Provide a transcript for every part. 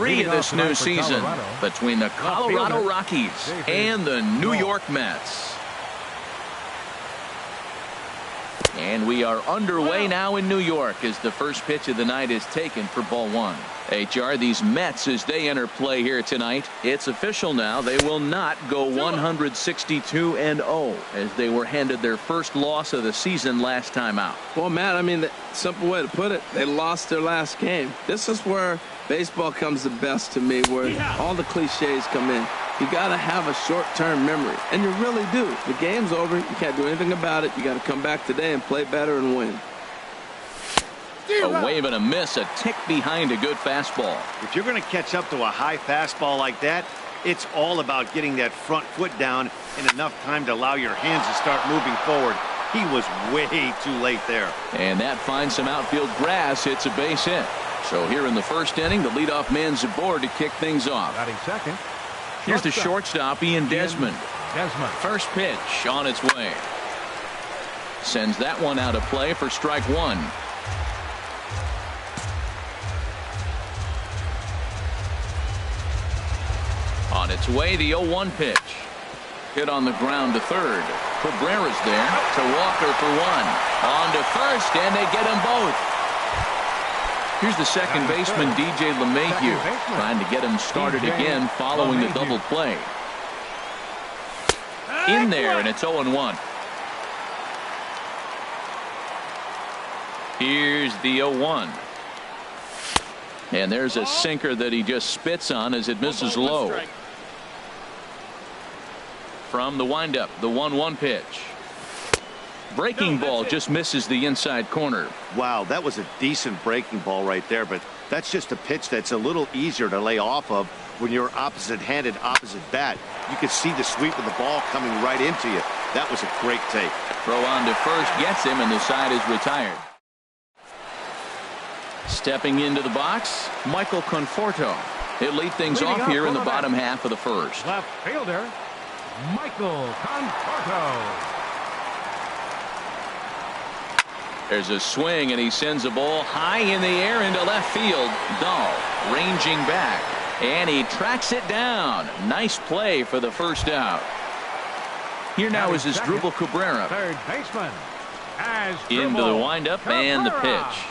3 of this new season between the Colorado Rockies and the New York Mets. And we are underway now in New York as the first pitch of the night is taken for ball 1. HR, these Mets, as they enter play here tonight, it's official now. They will not go 162-0 as they were handed their first loss of the season last time out. Well, Matt, I mean, the simple way to put it, they lost their last game. This is where baseball comes the best to me, where all the cliches come in. You got to have a short-term memory, and you really do. The game's over. You can't do anything about it. You got to come back today and play better and win. A wave and a miss, a tick behind a good fastball. If you're going to catch up to a high fastball like that, it's all about getting that front foot down in enough time to allow your hands to start moving forward. He was way too late there. And that finds some outfield grass. It's a base hit. So here in the first inning, the leadoff man's aboard to kick things off. Batting second. Here's the shortstop, Ian Desmond. First pitch on its way. Sends that one out of play for strike 1. On its way, the 0-1 pitch. Hit on the ground to third. Cabrera's there to Walker for 1. On to first, and they get them both. Here's the second baseman, DJ LeMahieu, trying to get him started again following the double play. In there, and it's 0-1. Here's the 0-1. And there's a sinker that he just spits on as it misses low. From the windup, the 1-1 pitch. Breaking ball just misses the inside corner. Wow, that was a decent breaking ball right there, but that's just a pitch that's a little easier to lay off of when you're opposite-handed, opposite bat. You could see the sweep of the ball coming right into you. That was a great take. Throw on to first gets him, and the side is retired. Stepping into the box, Michael Conforto. He'll lead things off here in the bottom half of the first. Left fielder, Michael Conforto. There's a swing, and he sends a ball high in the air into left field. Dahl ranging back, and he tracks it down. Nice play for the first out. Here now is Asdrubal Cabrera. Third baseman. Into the windup and the pitch.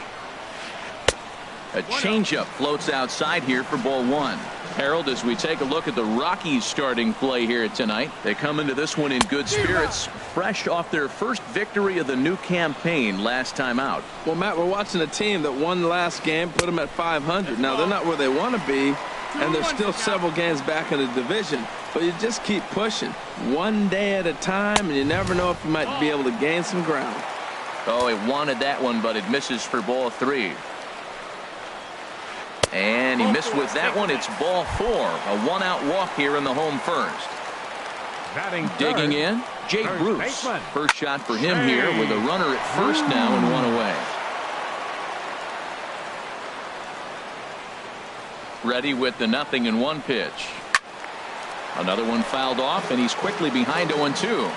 A changeup floats outside here for ball 1. Harold, as we take a look at the Rockies starting play here tonight, they come into this one in good spirits, fresh off their first victory of the new campaign last time out. Well, Matt, we're watching a team that won the last game, put them at 500. Now, they're not where they want to be, and they're still several games back in the division. But you just keep pushing one day at a time, and you never know if you might be able to gain some ground. Oh, he wanted that one, but it misses for ball 3. And he missed with that one. It's ball 4. A 1-out walk here in the home first. Digging in, Jay Bruce. First shot for him here with a runner at first now and 1 away. Ready with the 0-1 pitch. Another one fouled off, and he's quickly behind 0-2.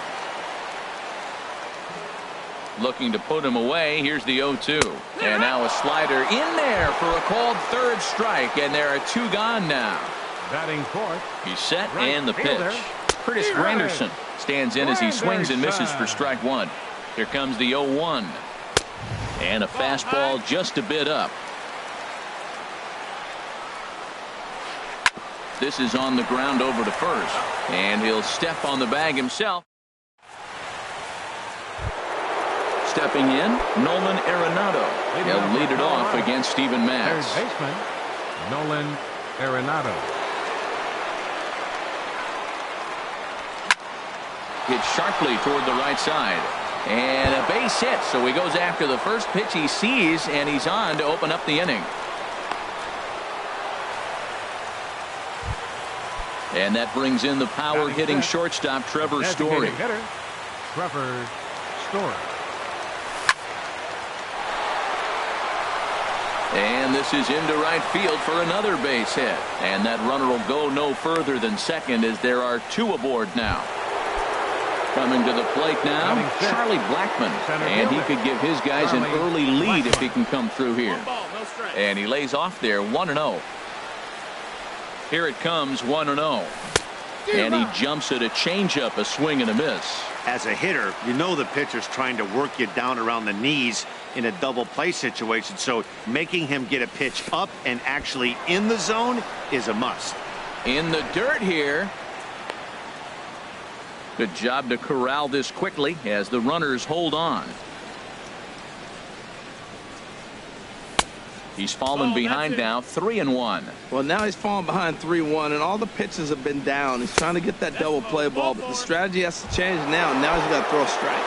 Looking to put him away. Here's the 0-2. And now a slider in there for a called third strike, and there are 2 gone now. Batting fourth. He's set, and the pitch. Curtis Granderson stands in as he swings and misses for strike 1. Here comes the 0-1. And a fastball just a bit up. This is on the ground over to first. And he'll step on the bag himself. Stepping in, Nolan Arenado. He'll lead it off against Steven Matz. Third baseman, Nolan Arenado. Hit sharply toward the right side. And a base hit, so he goes after the first pitch he sees, and he's on to open up the inning. And that brings in the power-hitting shortstop, Trevor Story. Trevor Story. And this is into right field for another base hit. And that runner will go no further than second as there are 2 aboard now. Coming to the plate now, Charlie Blackmon. And he could give his guys an early lead if he can come through here. And he lays off there 1-0. Here it comes, 1-0. And he jumps at a changeup, a swing and a miss. As a hitter, you know the pitcher's trying to work you down around the knees in a double play situation, so making him get a pitch up and actually in the zone is a must. In the dirt here. Good job to corral this quickly as the runners hold on. He's fallen behind now, 3-1. Well, now he's fallen behind 3-1, and all the pitches have been down. He's trying to get that double play ball, but the strategy has to change now. Now he's got to throw a strike.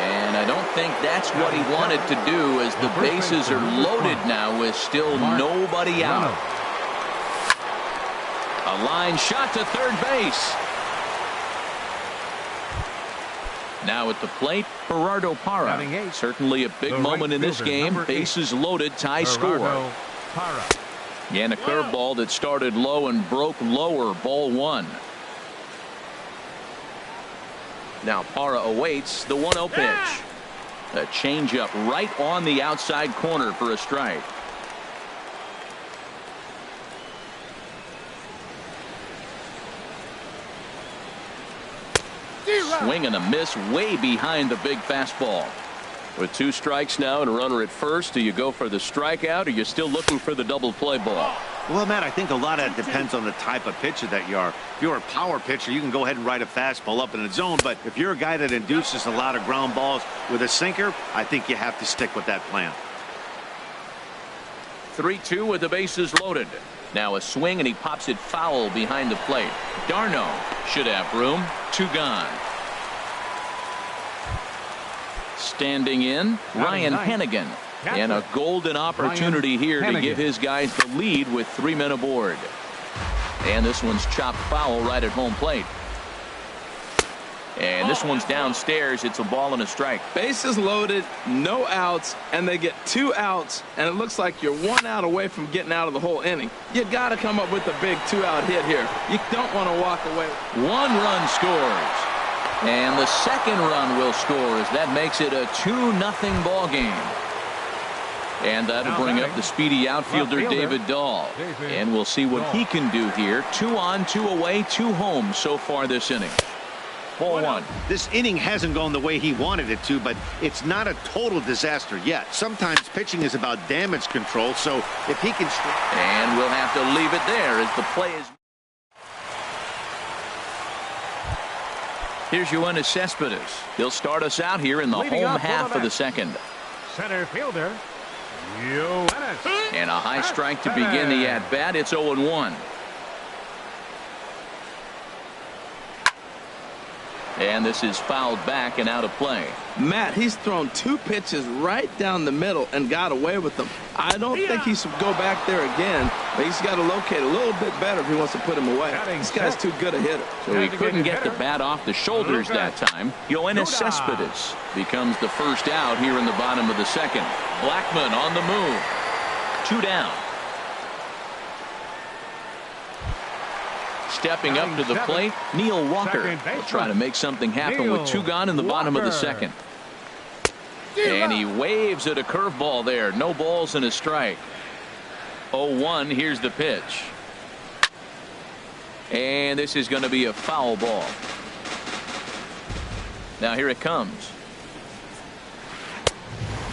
And I don't think that's what he wanted to do, as the bases are loaded now with still nobody out. A line shot to third base. Now at the plate, Gerardo Parra. Certainly a big moment in this game. Bases loaded, tie score. And a curveball that started low and broke lower, ball 1. Now Parra awaits the 1-0 pitch. A changeup right on the outside corner for a strike. Swing and a miss way behind the big fastball. With 2 strikes now and a runner at first, do you go for the strikeout, or you're still looking for the double play ball? Well, Matt, I think a lot of it depends on the type of pitcher that you are. If you're a power pitcher, you can go ahead and ride a fastball up in the zone, but if you're a guy that induces a lot of ground balls with a sinker, I think you have to stick with that plan. 3-2 with the bases loaded. Now a swing, and he pops it foul behind the plate. Darno should have room. 2 gone. Standing in, Ryan Hennigan. And a golden opportunity here to give his guys the lead with 3 men aboard. And this one's chopped foul right at home plate. And this one's downstairs. It's a ball and a strike. Bases loaded, no outs, and they get 2 outs, and it looks like you're 1 out away from getting out of the whole inning. You got to come up with a big 2-out hit here. You don't want to walk away. 1 run scores. And the second run will score, as that makes it a 2-0 ball game. And that'll bring up the speedy outfielder David Dahl. And we'll see what he can do here. 2 on, 2 away, 2 home so far this inning. Ball 1. This inning hasn't gone the way he wanted it to, but it's not a total disaster yet. Sometimes pitching is about damage control, so if he can... And we'll have to leave it there as the play is... Here's Yoenis Cespedes. He'll start us out here in the home half of the second. Center fielder, Yoenis. And a high strike to begin the at-bat. It's 0-1. And this is fouled back and out of play. Matt, he's thrown 2 pitches right down the middle and got away with them. I don't think he should go back there again, but he's got to locate a little bit better if he wants to put him away. This guy's too good a hitter. So he couldn't get the bat off the shoulders that time. Yoenis Cespedes becomes the first out here in the bottom of the second. Blackmon on the move. 2 down. Stepping up to the plate, Neil Walker will try to make something happen with 2 gone in the bottom of the second. And he waves at a curveball there. No balls and a strike. 0-1. Here's the pitch. And this is going to be a foul ball. Now here it comes.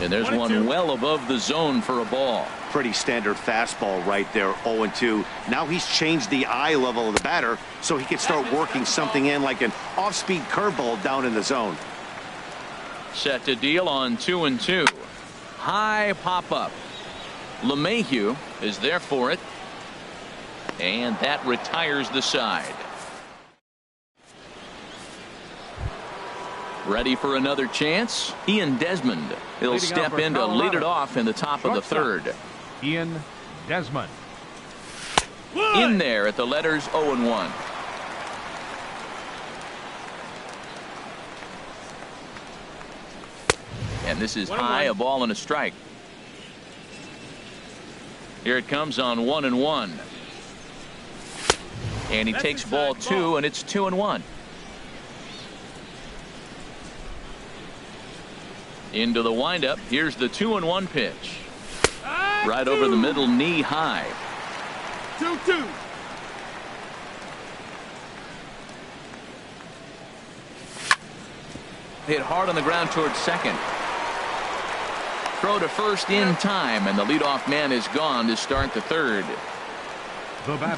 And there's one well above the zone for a ball. Pretty standard fastball right there, 0-2. Now he's changed the eye level of the batter so he can start working something in like an off-speed curveball down in the zone. Set to deal on 2-2. High pop-up. LeMahieu is there for it. And that retires the side. Ready for another chance? Ian Desmond. He'll step in to lead it off in the top of the third. Ian Desmond. In there at the letters 0-1. And this is high, a ball and a strike. Here it comes on 1-1. And he takes ball 2, and it's 2-1. Into the windup. Here's the 2-1 pitch. Right over the middle, knee high. 2-2. hit hard on the ground towards second. Throw to first in time, and the leadoff man is gone to start the third.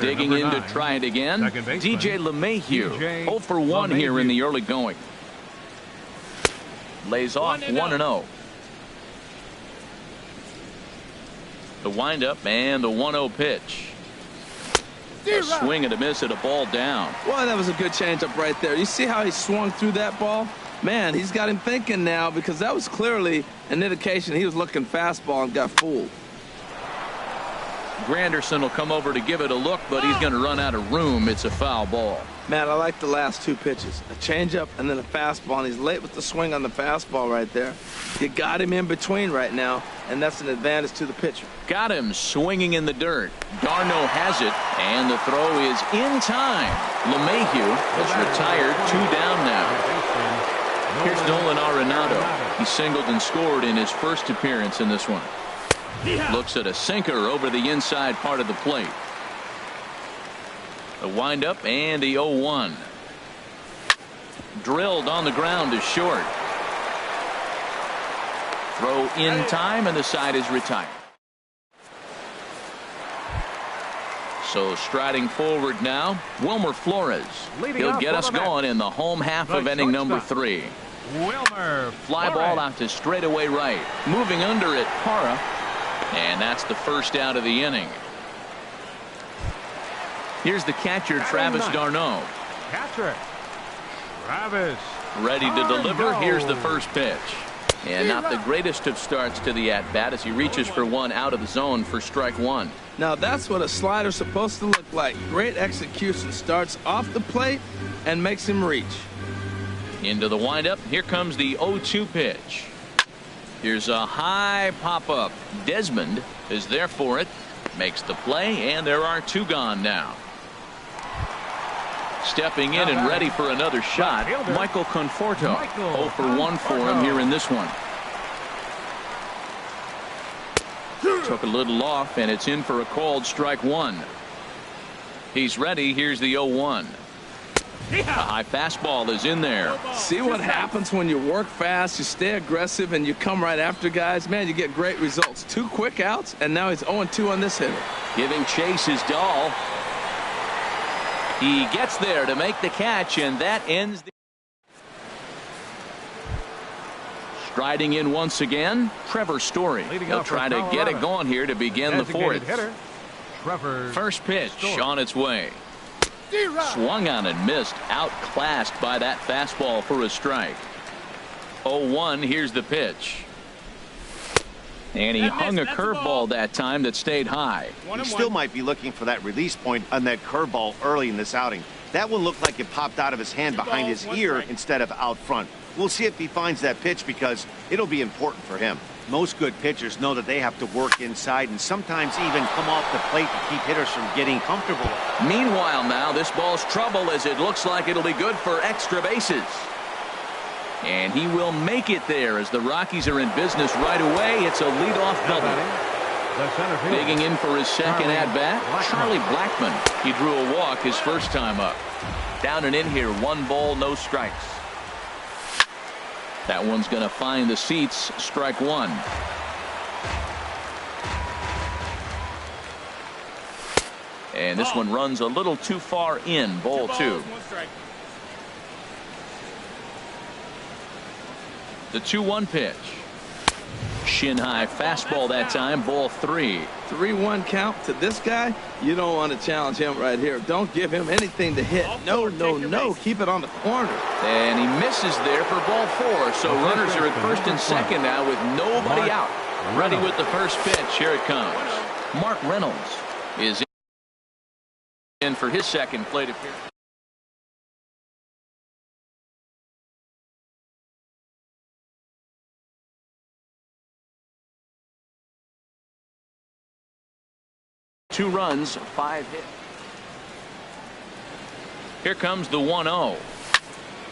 Digging in to try it again, DJ LeMahieu. 0 for 1 here in the early going. Lays off 1-0. The windup and the 1-0 pitch. A swing and a miss at a ball down. Well, that was a good changeup right there. You see how he swung through that ball? Man, he's got him thinking now, because that was clearly an indication he was looking fastball and got fooled. Granderson will come over to give it a look, but he's going to run out of room. It's a foul ball. Man, I like the last two pitches. A changeup and then a fastball, and he's late with the swing on the fastball right there. You got him in between right now, and that's an advantage to the pitcher. Got him swinging in the dirt. Darno has it, and the throw is in time. LeMahieu has retired, 2 down now. Here's Nolan Arenado. He singled and scored in his first appearance in this one. Looks at a sinker over the inside part of the plate. The windup and the 0-1. Drilled on the ground to short. Throw in time, and the side is retired. So striding forward now, Wilmer Flores. He'll get us going in the home half of inning number 3. Wilmer Fly ball out to straightaway right. Moving under it, Parra. And that's the first out of the inning. Here's the catcher, Travis d'Arnaud. Catcher Travis ready to deliver. Here's the first pitch. And not the greatest of starts to the at-bat as he reaches for one out of the zone for strike 1. Now that's what a slider's supposed to look like. Great execution. Starts off the plate and makes him reach. Into the windup. Here comes the 0-2 pitch. Here's a high pop-up. Desmond is there for it. Makes the play, and there are 2 gone now. Stepping in and ready for another shot, Michael Conforto. 0 for 1 for him here in this one. Took a little off, and it's in for a called strike 1. He's ready. Here's the 0-1. A high fastball is in there. See what happens when you work fast, you stay aggressive, and you come right after guys? Man, you get great results. 2 quick outs, and now he's 0-2 on this hitter. Giving chase is Dahl. He gets there to make the catch, and that ends the... Striding in once again, Trevor Story. He'll try to get it going here to begin the 4th. First pitch on its way. Swung on and missed, outclassed by that fastball for a strike. 0-1, here's the pitch. And he hung a curveball that time that stayed high. He still might be looking for that release point on that curveball early in this outing. That one looked like it popped out of his hand behind his ear instead of out front. We'll see if he finds that pitch, because it'll be important for him. Most good pitchers know that they have to work inside and sometimes even come off the plate to keep hitters from getting comfortable. Meanwhile now, this ball's trouble as it looks like it'll be good for extra bases. And he will make it there as the Rockies are in business right away. It's a leadoff double. Digging in for his second at-bat, Charlie Blackmon. He drew a walk his first time up. Down and in here, 1 ball, no strikes. That one's going to find the seats. Strike 1. And this one runs a little too far in. Ball 2. The 2-1 pitch. Shin high fastball that time. Ball 3. 3-1 count to this guy. You don't want to challenge him right here. Don't give him anything to hit. No, no, no. Keep it on the corner. And he misses there for ball 4. So runners are at first and second now with nobody out. Ready with the first pitch. Here it comes. Mark Reynolds is in for his second plate appearance. Two runs, 5 hits. Here comes the 1-0.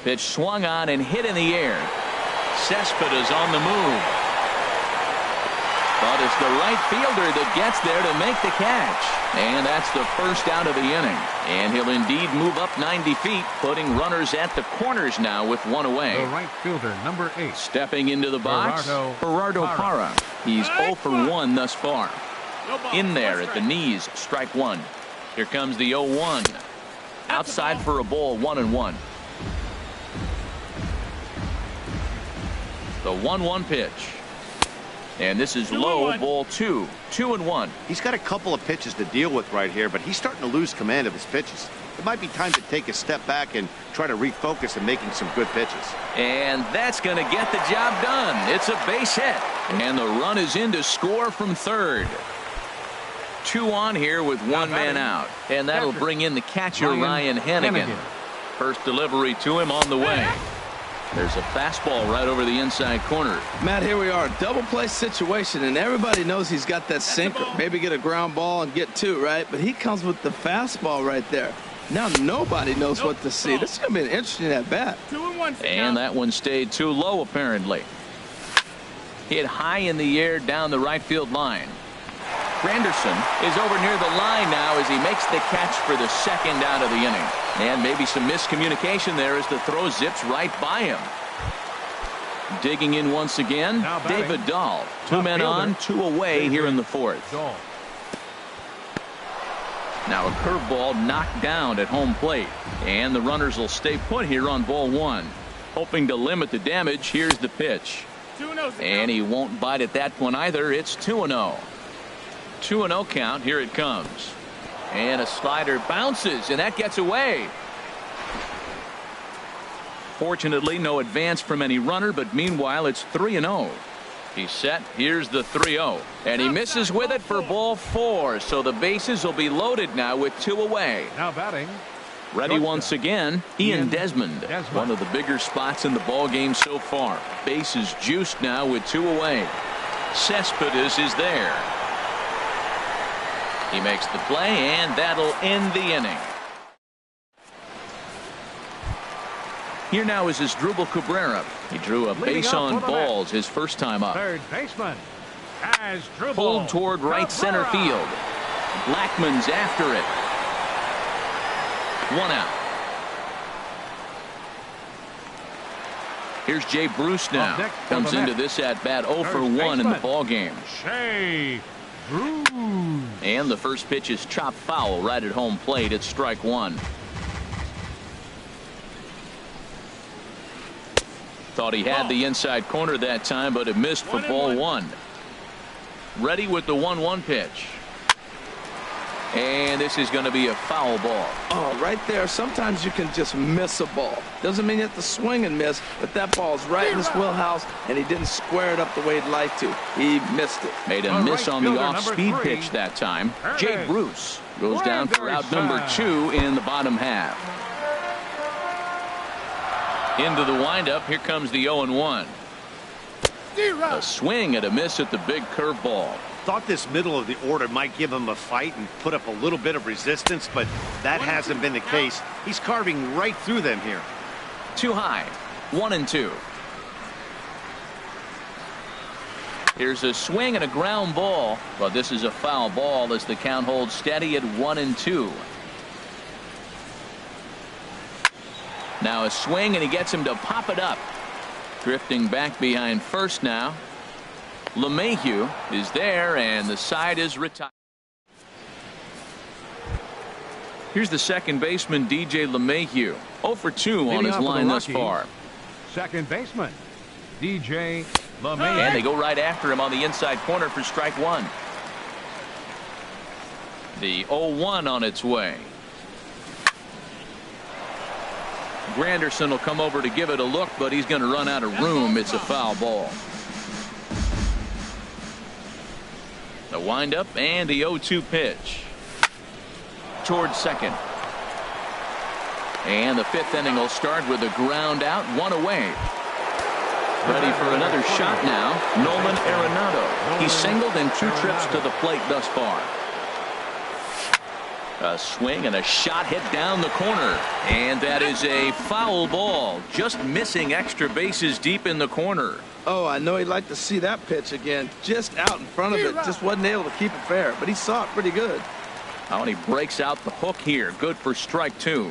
Pitch swung on and hit in the air. Cespedes on the move. But but it's the right fielder that gets there to make the catch. And that's the first out of the inning. And he'll indeed move up 90 feet, putting runners at the corners now with one away. The right fielder, number 8. Stepping into the box, Gerardo Parra. He's 0 for 1 thus far. In there at the knees, strike one. Here comes the 0-1. Outside for a ball, 1-1. The 1-1 pitch. And this is low, ball 2. 2-1. He's got a couple of pitches to deal with right here, but he's starting to lose command of his pitches. It might be time to take a step back and try to refocus on making some good pitches. And that's going to get the job done. It's a base hit. And the run is in to score from third. 2 on here with one man out. And that'll bring in the catcher, Ryan Hennigan. First delivery to him on the way. There's a fastball right over the inside corner. Matt, here we are, double play situation, and everybody knows he's got that sinker. Maybe get a ground ball and get 2, right? But he comes with the fastball right there. Now nobody knows what to see. This is going to be an interesting at bat. 2-1. And that one stayed too low, apparently. Hit high in the air down the right field line. Granderson is over near the line now as he makes the catch for the second out of the inning. And maybe some miscommunication there as the throw zips right by him. Digging in once again, David Dahl. 2 men on, 2 away here in the 4th. Now a curveball knocked down at home plate. And the runners will stay put here on ball 1. Hoping to limit the damage, here's the pitch. And he won't bite at that one either. It's 2-0. 2-0 count. Here it comes. And a slider bounces, and that gets away. Fortunately, no advance from any runner, but meanwhile, it's 3-0. He's set. Here's the 3-0. And he misses with it for ball 4. So the bases will be loaded now with 2 away. Now batting. Ready once again, Ian Desmond. One of the bigger spots in the ball game so far. Bases juiced now with 2 away. Cespedes is there. He makes the play, and that'll end the inning. Here now is Asdrubal Cabrera. He drew a base on balls his first time up. Third baseman. Asdrubal Pulled toward right center field. Blackman's after it. 1 out. Here's Jay Bruce now. Comes into this at bat 0 for 1 in the ball game. Jay Bruce. And the first pitch is chopped foul right at home plate. It's strike 1. Thought he had the inside corner that time, but it missed for ball 1. Ready with the 1-1 pitch. And this is going to be a foul ball. Oh, right there. Sometimes you can just miss a ball. Doesn't mean you have to swing and miss, but that ball's right in his wheelhouse, and he didn't square it up the way he'd like to. He missed it. Made a miss on the off-speed pitch that time. Jay Bruce goes down for out number 2 in the bottom half. Into the windup. Here comes the 0-1. A swing and a miss at the big curveball. Thought this middle of the order might give him a fight and put up a little bit of resistance, but that hasn't been the case. He's carving right through them here. Too high. 1-2. Here's a swing and a ground ball, but this is a foul ball as the count holds steady at 1-2. Now a swing, and he gets him to pop it up. Drifting back behind first now. LeMahieu is there, and the side is retired. Here's the second baseman, DJ LeMahieu. 0 for 2 on his line thus far. Second baseman, DJ LeMahieu. And they go right after him on the inside corner for strike 1. The 0-1 on its way. Granderson will come over to give it a look, but he's going to run out of room. It's a foul ball. The windup and the 0-2 pitch. Towards second. And the 5th inning will start with a ground out, 1 away. Ready for another shot now, Nolan Arenado. He's singled in 2 trips to the plate thus far. A swing and a shot hit down the corner. And that is a foul ball. Just missing extra bases deep in the corner. Oh, I know he'd like to see that pitch again. Just out in front of it. Just wasn't able to keep it fair. But he saw it pretty good. Oh, and he breaks out the hook here. Good for strike 2.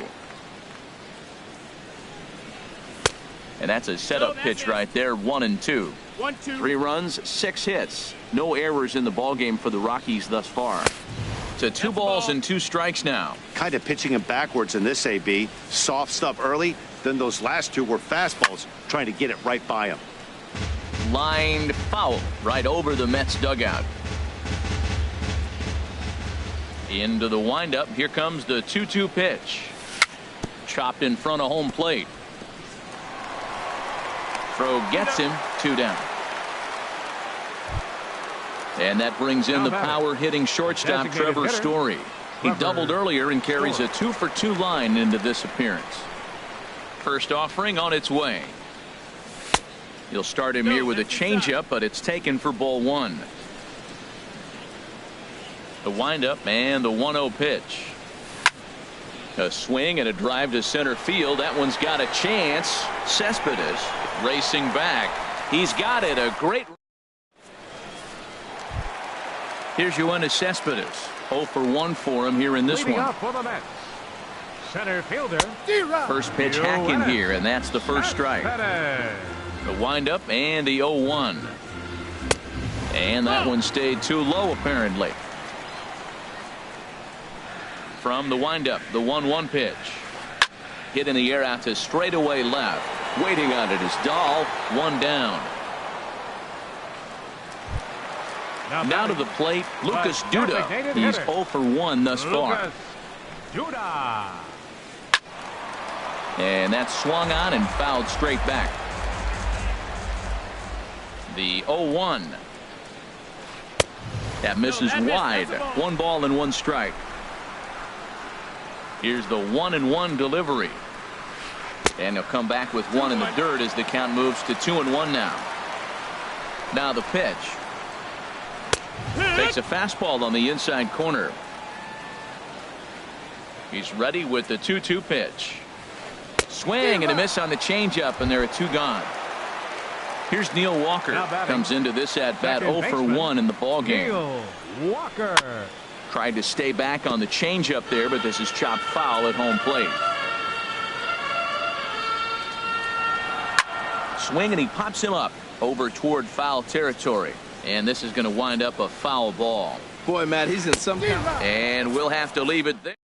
And that's a setup pitch right there. 1-2. 3 runs, 6 hits. No errors in the ballgame for the Rockies thus far. To 2 balls and 2 strikes now. Kind of pitching him backwards in this AB. Soft stuff early. Then those last 2 were fastballs, trying to get it right by him. Lined foul right over the Mets dugout. Into the windup. Here comes the 2-2 pitch. Chopped in front of home plate. Throw gets him. 2 down. And that brings in the power hitting shortstop Trevor Story. He doubled earlier and carries a 2-for-2 line into this appearance. First offering on its way. You'll start him here with a changeup, but it's taken for ball 1. The windup and the 1-0 pitch. A swing and a drive to center field. That one's got a chance. Cespedes racing back. He's got it. A great. Here's Yoenis Cespedes. 0 for 1 for him here in this Leading one. up for the Mets, center fielder. First pitch hacking here, and that's the first strike. The windup and the 0-1. And that one stayed too low apparently. From the windup, the 1-1 pitch. Hit in the air out to straightaway left. Waiting on it is Dahl. 1 down. Now to the plate, Lucas Duda. He's 0 for 1 thus far. Duda. And that's swung on and fouled straight back. The 0-1. That misses wide. 1 ball and 1 strike. Here's the 1-1 delivery. And he'll come back with 1 in the dirt as the count moves to 2-1 now. Now the pitch. Takes a fastball on the inside corner. He's ready with the 2-2 pitch. Swing and a miss on the changeup, and there are 2 gone. Here's Neil Walker. Comes into this at bat 0 for 1 in the ball game. Neil Walker. Tried to stay back on the changeup there, but this is chopped foul at home plate. Swing and he pops him up over toward foul territory. And this is going to wind up a foul ball. Boy, Matt, he's in some kind of... And we'll have to leave it there.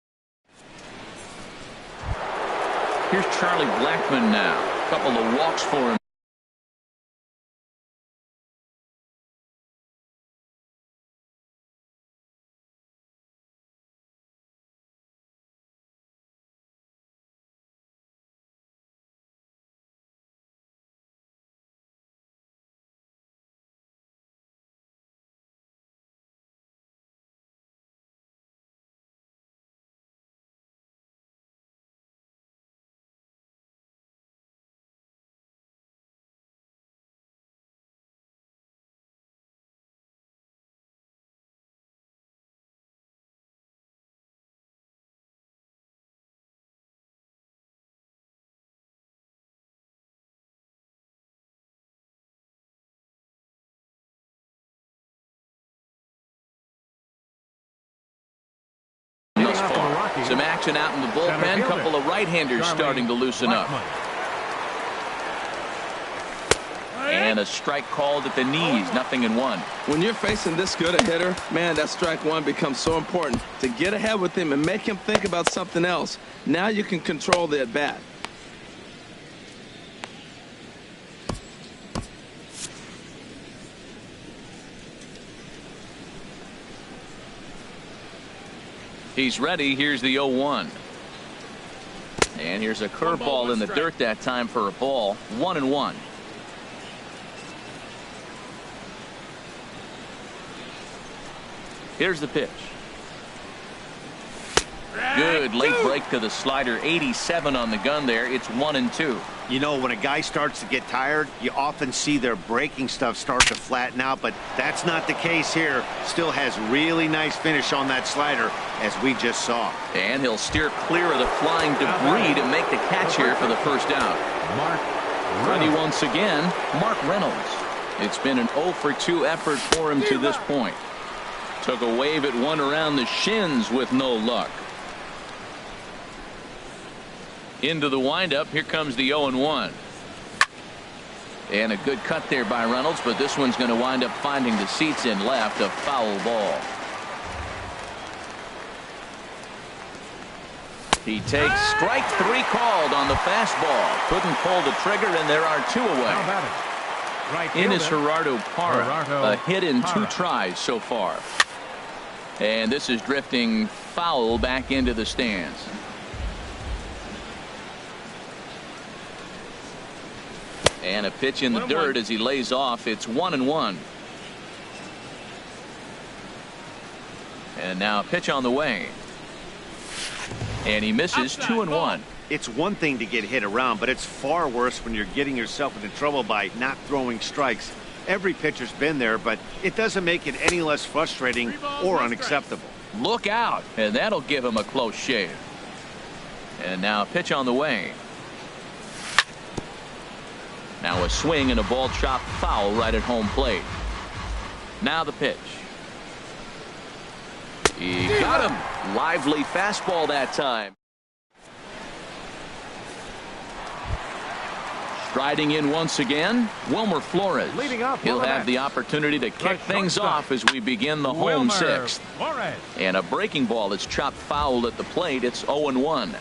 Here's Charlie Blackmon now. A couple of walks for him. Some action out in the bullpen. Couple of right-handers starting to loosen up. And a strike called at the knees. 0-1. When you're facing this good a hitter, man, that strike 1 becomes so important. To get ahead with him and make him think about something else. Now you can control the at-bat. He's ready. Here's the 0-1. And here's a curveball in the dirt that time for a ball. 1-1. Here's the pitch. good late break to the slider. 87 on the gun there. It's 1-2. You know, when a guy starts to get tired, you often see their breaking stuff start to flatten out, but that's not the case here. Still has really nice finish on that slider, as we just saw. And he'll steer clear of the flying debris to make the catch here for the first out. Ready once again, Mark Reynolds. It's been an 0-for-2 effort for him to this point. Took a wave at one around the shins with no luck. Into the windup. Here comes the 0-1. And a good cut there by Reynolds, but this one's going to wind up finding the seats in left. A foul ball. He takes strike 3 called on the fastball. Couldn't pull the trigger, and there are 2 away. In is Gerardo Parra. A hit in 2 tries so far. And this is drifting foul back into the stands. And a pitch in the dirt as he lays off. It's 1-1. And now a pitch on the way. And he misses. 2-1. It's one thing to get hit around, but it's far worse when you're getting yourself into trouble by not throwing strikes. Every pitcher's been there, but it doesn't make it any less frustrating or unacceptable. Look out, and that'll give him a close shave. And now a pitch on the way. Now a swing and a ball chopped foul right at home plate. Now the pitch. He got him. Lively fastball that time. Striding in once again, Wilmer Flores. He'll have the opportunity to kick things off as we begin the home 6th. And a breaking ball is chopped foul at the plate. It's 0-1.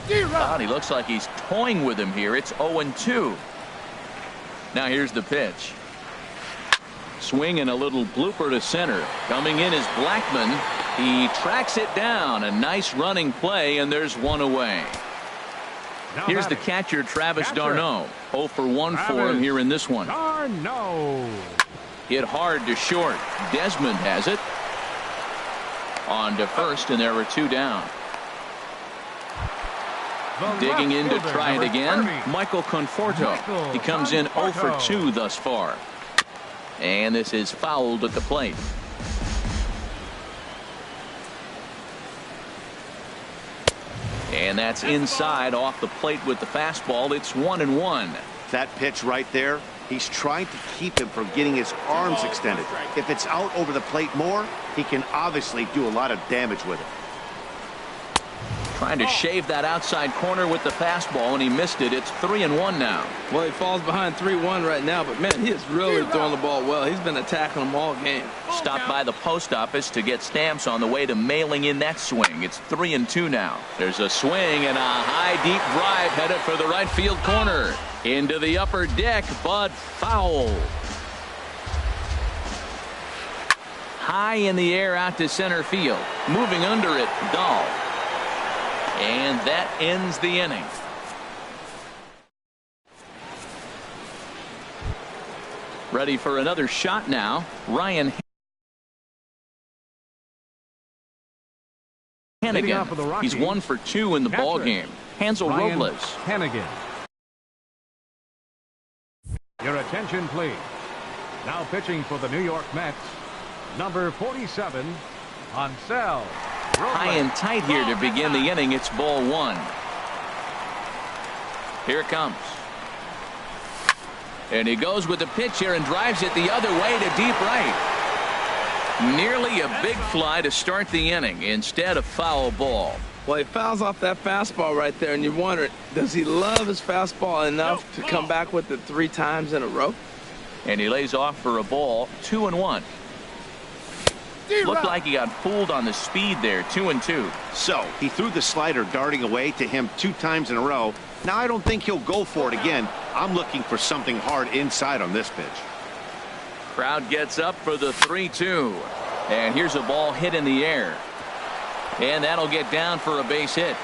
He looks like he's toying with him here. It's 0-2. Now here's the pitch. Swing and a little blooper to center. Coming in is Blackman. He tracks it down. A nice running play, and there's 1 away. Here's the catcher, Travis d'Arnaud. 0-for-1 for him here in this one. Hit hard to short. Desmond has it. On to first, and there were 2 down. Digging in to try it again, Michael Conforto. He comes in 0-for-2 thus far. And this is fouled at the plate. And that's inside off the plate with the fastball. It's 1-1. That pitch right there, he's trying to keep him from getting his arms extended. If it's out over the plate more, he can obviously do a lot of damage with it. Trying to shave that outside corner with the fastball, and he missed it. It's 3-1 now. Well, he falls behind 3-1 right now, but man, he is really throwing the ball well. He's been attacking them all game. Stopped by the post office to get stamps on the way to mailing in that swing. It's 3-2 now. There's a swing and a high deep drive headed for the right field corner. Into the upper deck, but foul. High in the air out to center field. Moving under it, Dahl. And that ends the inning. Ready for another shot now. Ryan Hannigan. He's 1-for-2 in the ball game. Hansel Robles. Hannigan. Your attention, please. Now pitching for the New York Mets, number 47, Hansel. High and tight here to begin the inning. It's ball 1. Here it comes. And he goes with the pitch here and drives it the other way to deep right. Nearly a big fly to start the inning. Instead, a foul ball. Well, he fouls off that fastball right there, and you wonder, does he love his fastball enough to come back with it 3 times in a row? And he lays off for a ball. 2-1. Looked like he got fooled on the speed there. 2-2. So he threw the slider darting away to him 2 times in a row. Now I don't think he'll go for it again. I'm looking for something hard inside on this pitch. Crowd gets up for the 3-2. And here's a ball hit in the air. And that'll get down for a base hit.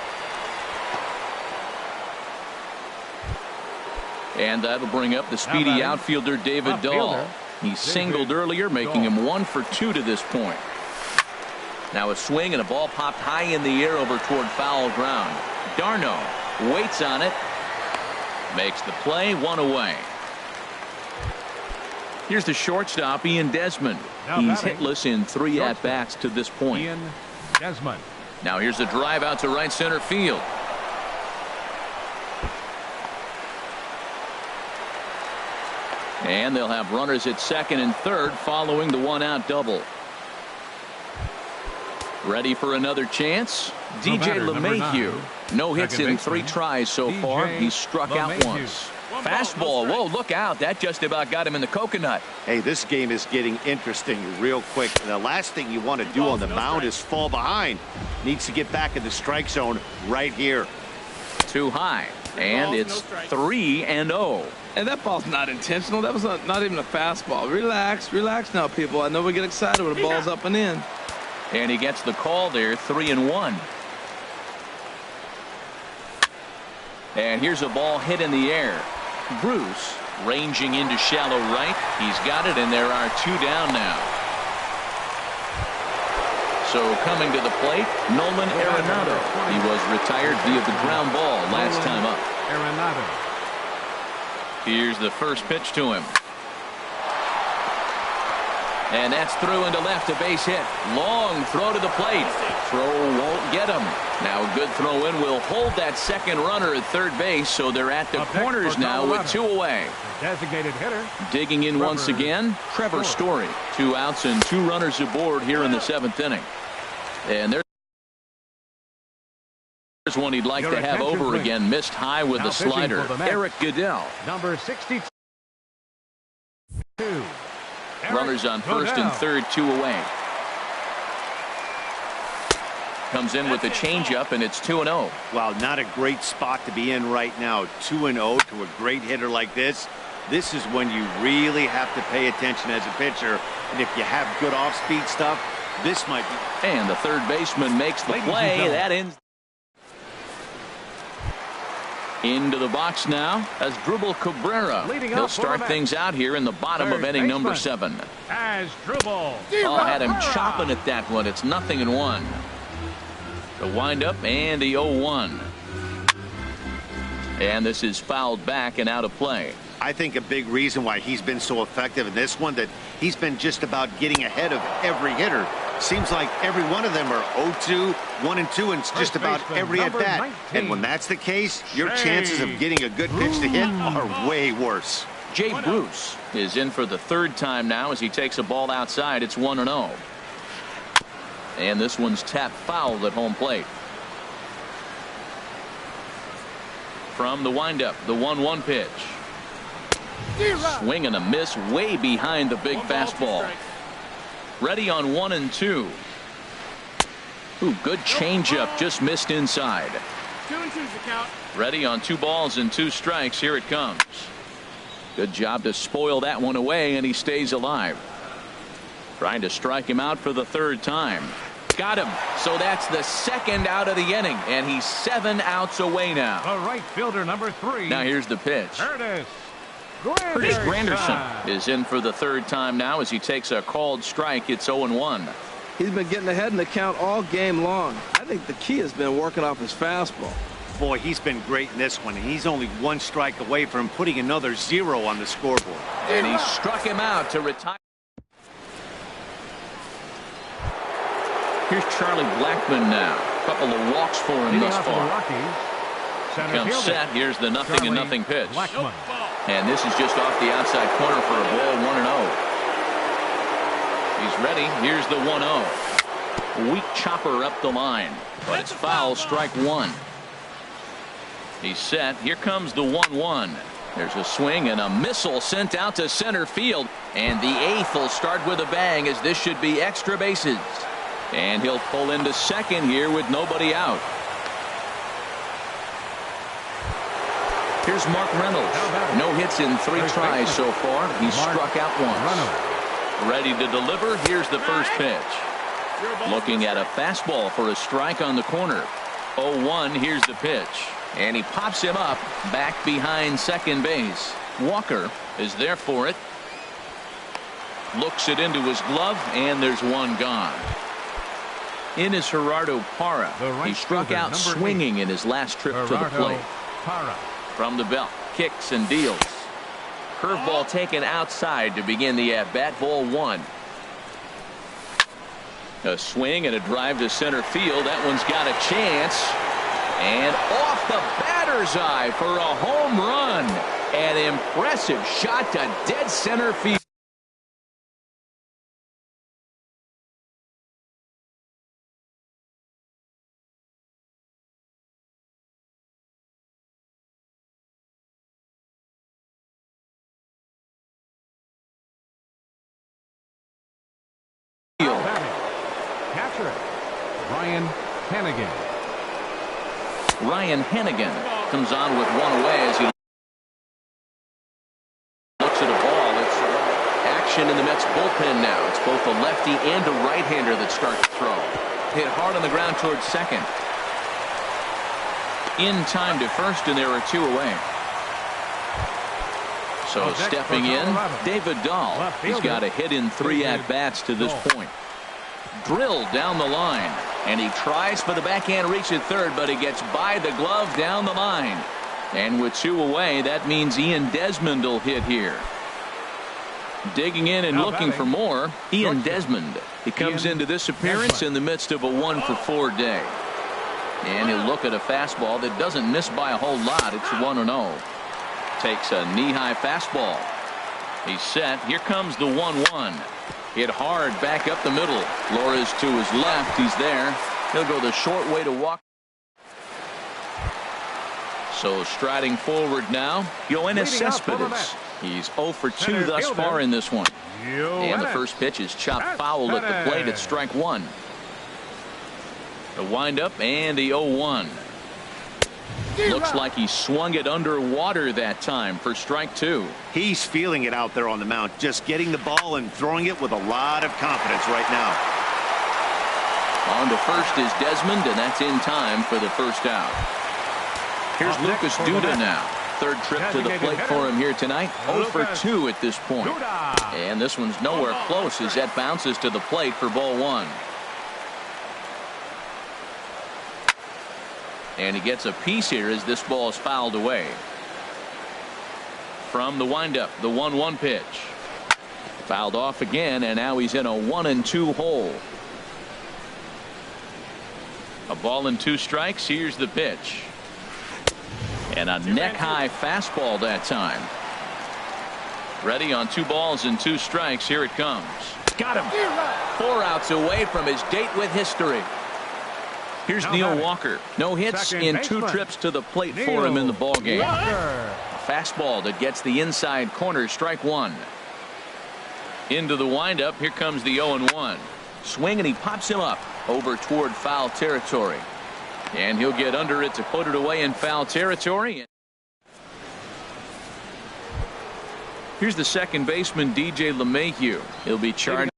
And that'll bring up the speedy outfielder David Dahl. He singled earlier, making him 1-for-2 to this point. Now a swing and a ball popped high in the air over toward foul ground. Darno waits on it. Makes the play, one away. Here's the shortstop, Ian Desmond. He's hitless in 3 at-bats to this point. Ian Desmond. Now here's a drive out to right center field. And they'll have runners at second and third following the one-out double. Ready for another chance? DJ LeMahieu. No hits in 3 tries so far. He's struck out once. Fastball. Whoa, look out. That just about got him in the coconut. Hey, this game is getting interesting real quick. The last thing you want to do on the mound is fall behind. Needs to get back in the strike zone right here. Too high. And it's 3-0. And that ball's not intentional. That was not even a fastball. Relax now, people. I know we get excited when the ball's up and in. And he gets the call there, 3-1. And here's a ball hit in the air. Bruce ranging into shallow right. He's got it, and there are 2 down now. So coming to the plate, Nolan Arenado. He was retired via the ground ball last time up. Arenado. Here's the first pitch to him. And that's through into left, a base hit. Long throw to the plate. Throw won't get him. Now a good throw in will hold that second runner at third base, so they're at the corners now with 2 away. Designated hitter. Digging in once again, Trevor Story. 2 outs and 2 runners aboard here in the 7th inning. And there's one he'd like to have over again. Missed high with the slider. Eric Goodell. Number 62. Runners on first and third, 2 away. Comes in with a changeup, and it's 2-0. Wow, not a great spot to be in right now. 2-0 to a great hitter like this. This is when you really have to pay attention as a pitcher. And if you have good off-speed stuff, this might be. And the third baseman makes the play. That ends. Into the box now as Drubal Cabrera. He'll start things out here in the bottom of inning number 7. As Drubal. Oh, had him chopping at that one. It's 0-1. The windup and the 0-1. And this is fouled back and out of play. I think a big reason why he's been so effective in this one, that he's been just about getting ahead of every hitter. Seems like every one of them are 0-2, 1-2, and it's just about every at bat. And when that's the case, your chances of getting a good pitch to hit are way worse. Jay Bruce is in for the 3rd time now as he takes a ball outside. It's 1-0. And this one's tapped foul at home plate. From the windup, the 1-1 pitch. Swing and a miss way behind the big fastball. Ready on 1-2. Ooh, good changeup, just missed inside. 2-2's the count. Ready on 2 balls and 2 strikes. Here it comes. Good job to spoil that one away, and he stays alive. Trying to strike him out for the 3rd time. Got him. So that's the 2nd out of the inning, and he's 7 outs away now. The right fielder, number 3. Now here's the pitch. Curtis Granderson is in for the 3rd time now as he takes a called strike. It's 0-1. He's been getting ahead in the count all game long. I think the key has been working off his fastball. Boy, he's been great in this one. He's only 1 strike away from putting another 0 on the scoreboard. And he struck him out to retire. Here's Charlie Blackmon now. A couple of walks for him thus far. Comes set. Here's the 0-0 pitch. Blackmon. And this is just off the outside corner for a ball, 1-0. He's ready. Here's the 1-0. Weak chopper up the line, but it's foul, strike 1. He's set. Here comes the 1-1. There's a swing and a missile sent out to center field, and the 8th will start with a bang, as this should be extra bases. And he'll pull into second here with nobody out. Here's Mark Reynolds. No hits in 3 tries so far. He's struck out once. Ready to deliver. Here's the first pitch. Looking at a fastball for a strike on the corner. 0-1. Here's the pitch. And he pops him up back behind second base. Walker is there for it. Looks it into his glove, and there's one gone. In is Gerardo Parra. Right he struck fielder, out swinging in his last trip to the plate. Parra. From the belt, kicks and deals. Curveball taken outside to begin the at-bat. Ball 1. A swing and a drive to center field. That one's got a chance. And off the batter's eye for a home run. An impressive shot to dead center field. Catcher, Ryan Hannigan. Ryan Hannigan comes on with one away as he looks at a ball. It's action in the Mets bullpen now. It's both a lefty and a right-hander that starts to throw. Hit hard on the ground towards second. In time to first, and there are 2 away. So stepping in, David Dahl. He's got a hit in 3 at-bats to this point. Drilled down the line, and he tries for the backhand reach at third, but he gets by the glove down the line. And with 2 away, that means Ian Desmond will hit here. Digging in and looking for more, Ian Desmond. He comes into this appearance in the midst of a 1-for-4 day. And he'll look at a fastball that doesn't miss by a whole lot. It's 1-0. Takes a knee-high fastball. He's set. Here comes the 1-1. Hit hard back up the middle. Flores to his left. He's there. He'll go the short way to walk. So striding forward now, Yoenis Cespedes. He's 0 for 2 thus far in this one. And the first pitch is chopped foul at the plate at strike 1. The windup and the 0-1. Looks like he swung it underwater that time for strike 2. He's feeling it out there on the mound, just getting the ball and throwing it with a lot of confidence right now. On to first is Desmond, and that's in time for the first out. Here's Lucas Duda now. Third trip to the plate for him here tonight. 0 for 2 at this point. And this one's nowhere close as that bounces to the plate for ball 1. And he gets a piece here as this ball is fouled away. From the windup, the 1-1 pitch. Fouled off again, and now he's in a 1-2 hole. A ball and 2 strikes. Here's the pitch. And a neck-high fastball that time. Ready on 2 balls and 2 strikes. Here it comes. Got him. 4 outs away from his date with history. Here's Neil Walker. No hits in 2 trips to the plate for him in the ballgame. A fastball that gets the inside corner. Strike 1. Into the windup. Here comes the 0-1. Swing, and he pops him up over toward foul territory. And he'll get under it to put it away in foul territory. Here's the second baseman, DJ LeMahieu. He'll be charged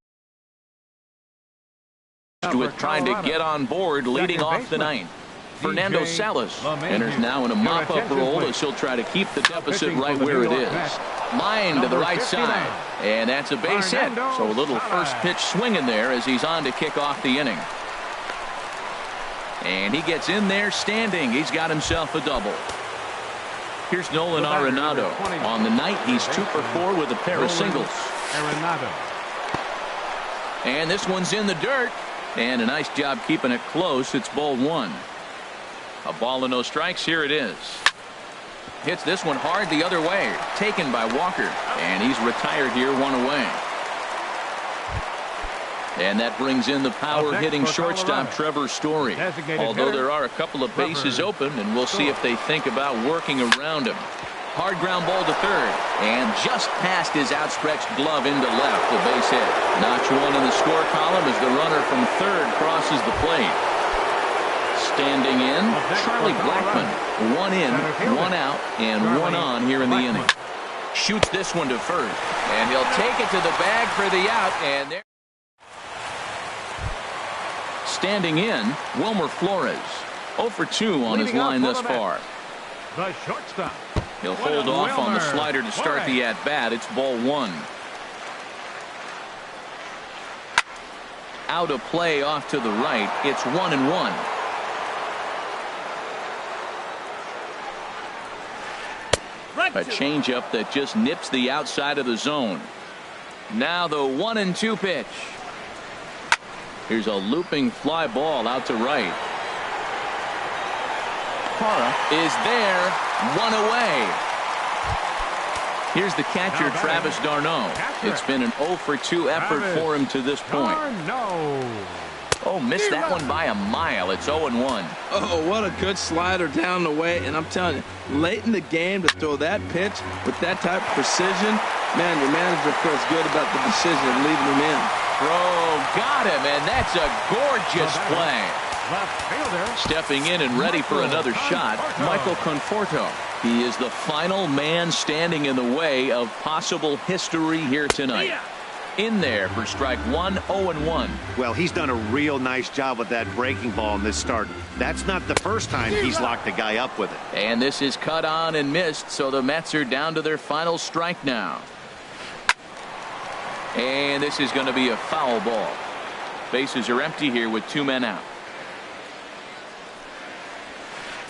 with trying to get on board leading off the 9th. Fernando Salas enters now in a mop-up role as he'll try to keep the deficit right where it is. Line to the right side, and that's a base hit. So a little first pitch swinging there as he's on to kick off the inning. And he gets in there standing. He's got himself a double. Here's Nolan Arenado. On the night, he's 2 for 4 with a pair of singles. And this one's in the dirt. And a nice job keeping it close. It's ball 1. A ball and no strikes. Here it is. Hits this one hard the other way. Taken by Walker. And he's retired here, 1 away. And that brings in the power-hitting shortstop Trevor Story. Although there are a couple of bases open, and we'll see if they think about working around him. Hard ground ball to third, and just past his outstretched glove into left, the base hit. Notch 1 in the score column as the runner from third crosses the plate. Standing in, Charlie Blackmon. 1 in, 1 out, and 1 on here in the inning. Shoots this one to first, and he'll take it to the bag for the out, and there. Standing in, Wilmer Flores. 0 for 2 on his line thus far. The shortstop. He'll hold off on the slider to start the at-bat. It's ball 1. out of play off to the right. It's 1-1. A changeup that just nips the outside of the zone. Now the 1-2 pitch. Here's a looping fly ball out to right. Parra is there, one away. Here's the catcher, Travis d'Arnaud. It's been an 0-for-2 effort for him to this point. Oh, missed that one by a mile. It's 0-1. Oh, what a good slider down the way. And I'm telling you, late in the game to throw that pitch with that type of precision, man, your manager feels good about the decision of leaving him in. Throw, got him, and that's a gorgeous play. Left fielder. Stepping in and ready for another shot, Michael Conforto. He is the final man standing in the way of possible history here tonight. In there for strike one, 0-1. Well, he's done a real nice job with that breaking ball in this start. That's not the first time he's locked a guy up with it. And this is cut on and missed, so the Mets are down to their final strike now. And this is going to be a foul ball. Bases are empty here with 2 men out.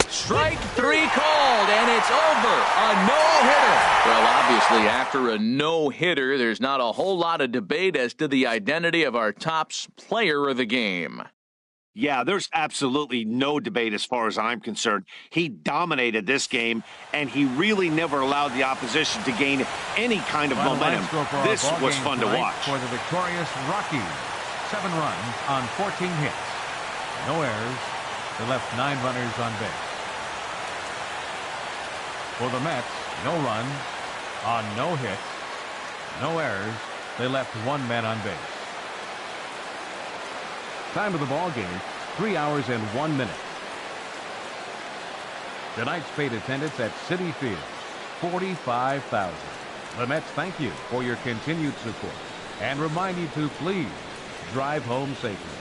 Strike 3 called, and it's over. A no-hitter. Well, obviously, after a no-hitter, there's not a whole lot of debate as to the identity of our top player of the game. Yeah, there's absolutely no debate as far as I'm concerned. He dominated this game, and he really never allowed the opposition to gain any kind of momentum. This was fun to watch. For the victorious Rockies, 7 runs on 14 hits. No errors. They left 9 runners on base. For the Mets, no runs on no hits, no errors. They left 1 man on base. Time of the ball game, 3 hours and 1 minute. Tonight's paid attendance at Citi Field, 45,000. The Mets thank you for your continued support and remind you to please drive home safely.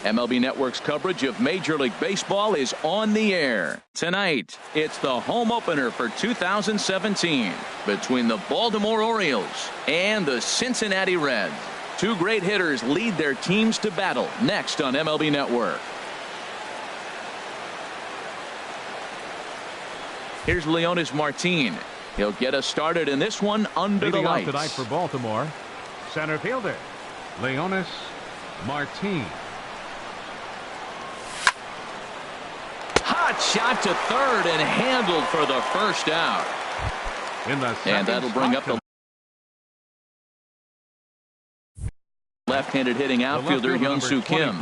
MLB Network's coverage of Major League Baseball is on the air. Tonight, it's the home opener for 2017 between the Baltimore Orioles and the Cincinnati Reds. Two great hitters lead their teams to battle next on MLB Network. Here's Leonis Martin. He'll get us started in this one under the lights. Tonight for Baltimore, center fielder Leonis Martin. Hot shot to third and handled for the first out. And that'll bring up the left-handed hitting outfielder Hyun-Soo Kim.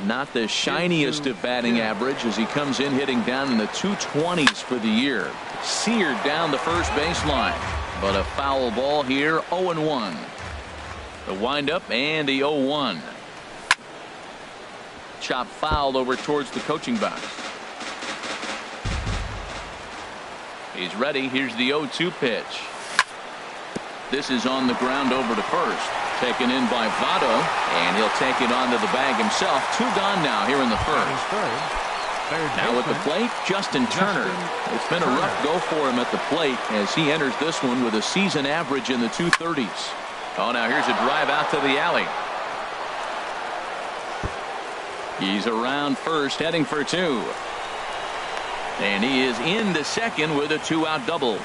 Not the shiniest of batting average as he comes in hitting down in the 220s for the year. Seared down the first baseline, but a foul ball here. 0-1. The windup and the 0-1. Chop fouled over towards the coaching box. He's ready. Here's the 0-2 pitch. This is on the ground over to first. Taken in by Votto, and he'll take it onto the bag himself. Two gone now here in the first. Now at the plate, Justin Turner. It's been a rough go for him at the plate as he enters this one with a season average in the 230s. Oh, now here's a drive out to the alley. He's around first, heading for two. And he is into second with a two-out double.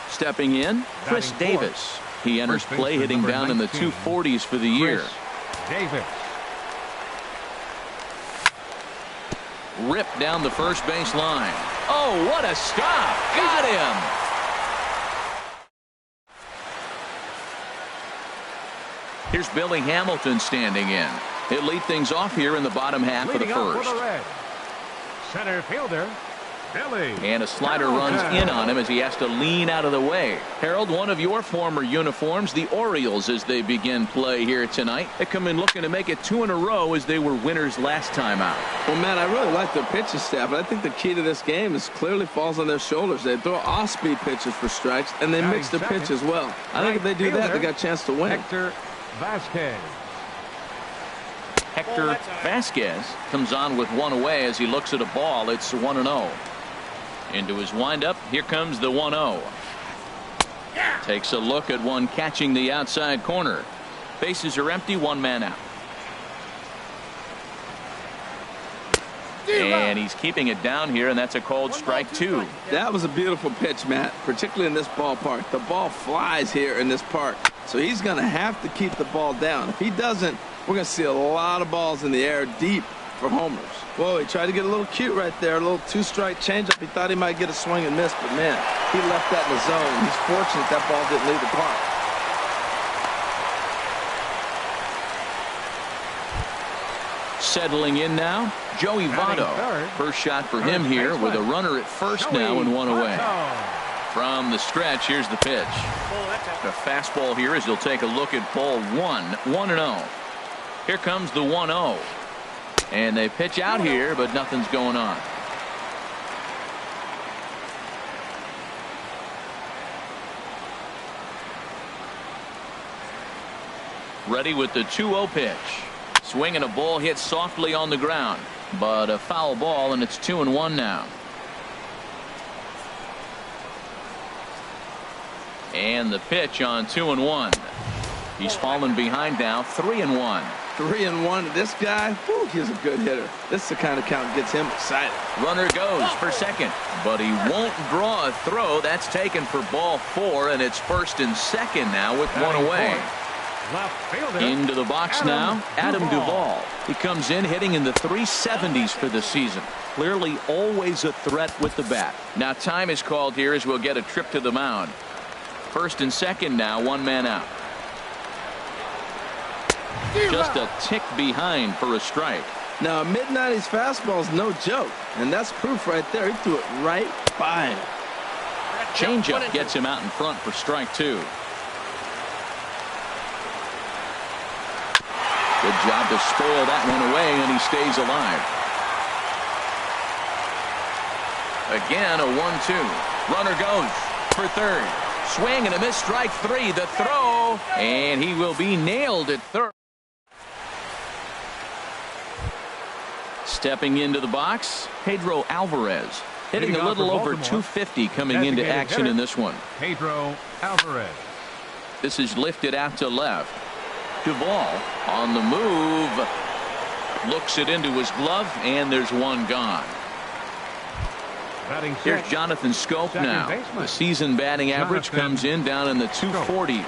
Stepping in, Chris Davis. He enters play hitting down in the 240s for the year. Davis. Ripped down the first base line. Oh, what a stop. Got him. Here's Billy Hamilton standing in. He'll lead things off here in the bottom half of the first. Center fielder Billy. And a slider runs in on him as he has to lean out of the way. Harold, one of your former uniforms, the Orioles, as they begin play here tonight. They come in looking to make it two in a row as they were winners last time out. Well, Matt, I really like their pitching staff, but I think the key to this game is clearly falls on their shoulders. They throw off-speed pitches for strikes, and they mix the pitch as well. I think if they do that, they got a chance to win. Hector Vasquez. Hector Vasquez comes on with one away as he looks at a ball. It's 1-0. Into his windup. Here comes the 1-0. Takes a look at one catching the outside corner. Bases are empty. One man out. And he's keeping it down here, and that's a called strike two. That was a beautiful pitch, Matt, particularly in this ballpark. The ball flies here in this park, so he's going to have to keep the ball down. If he doesn't, we're going to see a lot of balls in the air deep for homers. Whoa, he tried to get a little cute right there, a little two-strike changeup. He thought he might get a swing and miss, but man, he left that in the zone. He's fortunate that ball didn't leave the park. Settling in now, Joey Votto. First shot for him here with a runner at first now and one away. From the stretch, here's the pitch. The fastball here as he'll take a look at ball one. 1-0. Here comes the 1-0. And they pitch out here, but nothing's going on. Ready with the 2-0 pitch. Swing and a ball hit softly on the ground, but a foul ball, and it's 2-1 now. And the pitch on 2-1. He's fallen behind now. 3-1. 3-1. This guy, whew, he's a good hitter. This is the kind of count that gets him excited. Runner goes for second, but he won't draw a throw. That's taken for ball four, and it's first and second now with one away. Into the box now, Adam Duvall. He comes in hitting in the 370s for the season. Clearly always a threat with the bat. Now time is called here as we'll get a trip to the mound. First and second now, one man out. Just a tick behind for a strike. Now a mid-90s fastball is no joke, and that's proof right there. He threw it right by him. Changeup gets him out in front for strike two. Good job to spoil that one away, and he stays alive. Again, a 1-2. Runner goes for third. Swing and a miss, strike three. The throw, and he will be nailed at third. Stepping into the box, Pedro Alvarez. Hitting a little over 250 coming into action in this one. Pedro Alvarez. This is lifted out to left. Duvall on the move. Looks it into his glove, and there's one gone. Here's Jonathan Scope now. The season batting average comes in down in the 240s.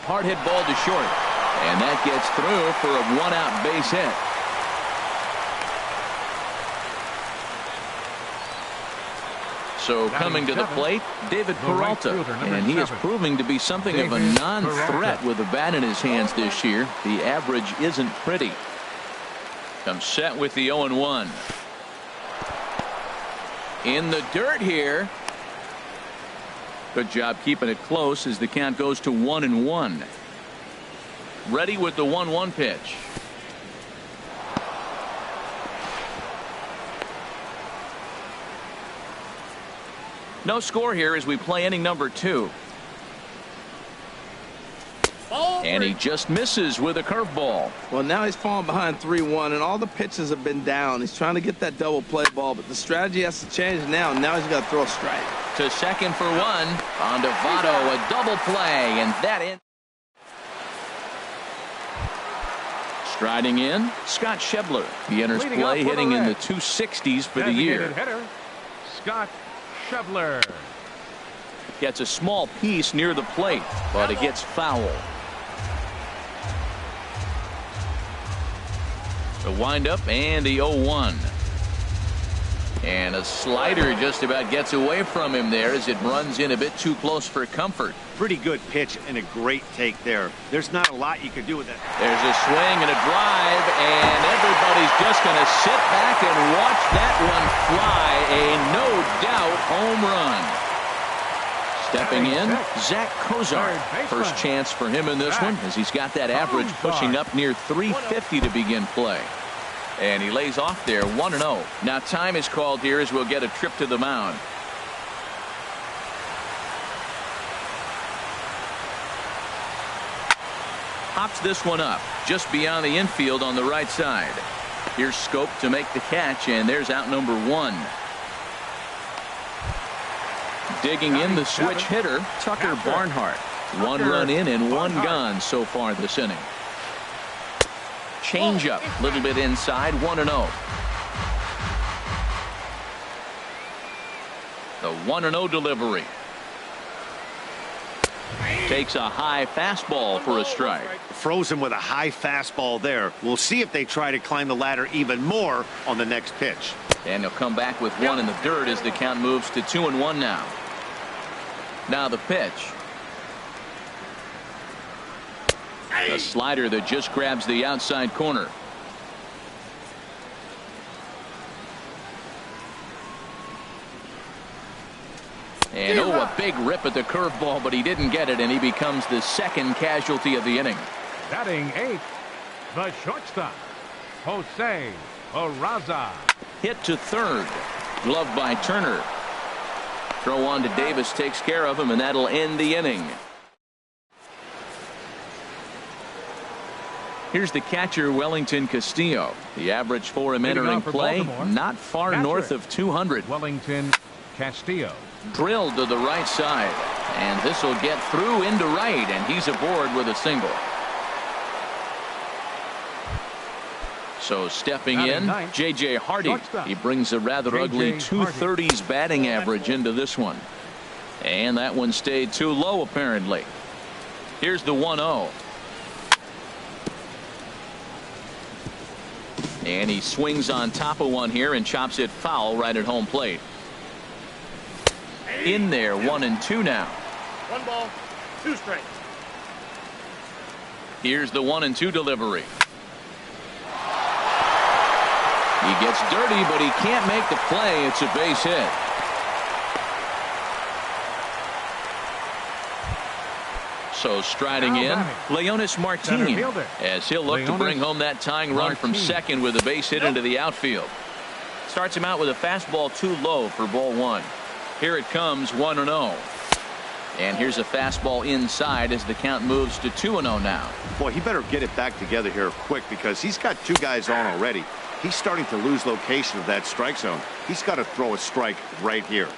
Hard hit ball to short. And that gets through for a one-out base hit. So coming to the plate, David Peralta. And he is proving to be something of a non-threat with a bat in his hands this year. The average isn't pretty. Comes set with the 0-1. In the dirt here. Good job keeping it close as the count goes to 1-1. Ready with the 1-1 pitch. No score here as we play inning number 2. And he just misses with a curveball. Well, now he's falling behind 3-1, and all the pitches have been down. He's trying to get that double play ball, but the strategy has to change now. Now he's got to throw a strike. To second for one. On to Votto, a double play, and that in. Striding in, Scott Schebler. He enters play hitting in the 260s for the year. Hitter, Scott Schebler. Gets a small piece near the plate, but it gets foul. The windup and the 0-1. And a slider just about gets away from him there as it runs in a bit too close for comfort. Pretty good pitch and a great take there. There's not a lot you can do with that. There's a swing and a drive, and everybody's just going to sit back and watch that one fly. A no-doubt home run. Stepping in, Zach Kozar. First chance for him in this one as he's got that average pushing up near 350 to begin play. And he lays off there 1-0. Now time is called here as we'll get a trip to the mound. Hops this one up just beyond the infield on the right side. Here's Scope to make the catch, and there's out number 1. Digging in the switch hitter, Tucker Barnhart. 1 run in and 1 gone so far this inning. Changeup, a little bit inside, 1-0. The 1-0 delivery. Takes a high fastball for a strike. Frozen with a high fastball there. We'll see if they try to climb the ladder even more on the next pitch. And he'll come back with 1 in the dirt as the count moves to 2-1 now. Now the pitch. A slider that just grabs the outside corner. And a big rip at the curveball, but he didn't get it, and he becomes the second casualty of the inning. Batting 8th, the shortstop, Jose Peraza. Hit to third. Glove by Turner. Throw on to Davis takes care of him, and that'll end the inning. Here's the catcher, Wellington Castillo. The average for him entering play, not far north of 200. Wellington Castillo. Drilled to the right side, and this will get through into right, and he's aboard with a single. So stepping in, J.J. Hardy. He brings a rather ugly 230s batting average into this one. And that one stayed too low, apparently. Here's the 1-0. And he swings on top of one here and chops it foul right at home plate. In there, 1-2 now. 1 ball, 2 strikes. Here's the 1-2 delivery. He gets dirty, but he can't make the play. It's a base hit. So striding in, Leonis Martin, as he'll look to bring home that tying run from second with a base hit into the outfield. Starts him out with a fastball too low for ball 1. Here it comes, 1-0. And here's a fastball inside as the count moves to 2-0 now. Boy, he better get it back together here quick because he's got two guys on already. He's starting to lose location of that strike zone. He's got to throw a strike right here.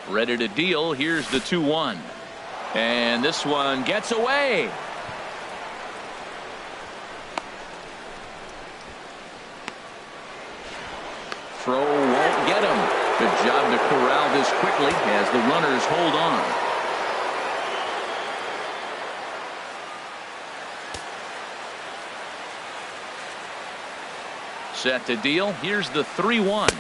Ready to deal. Here's the 2-1. And this one gets away. Throw won't get him. Good job to corral this quickly as the runners hold on. Set to deal. Here's the 3-1.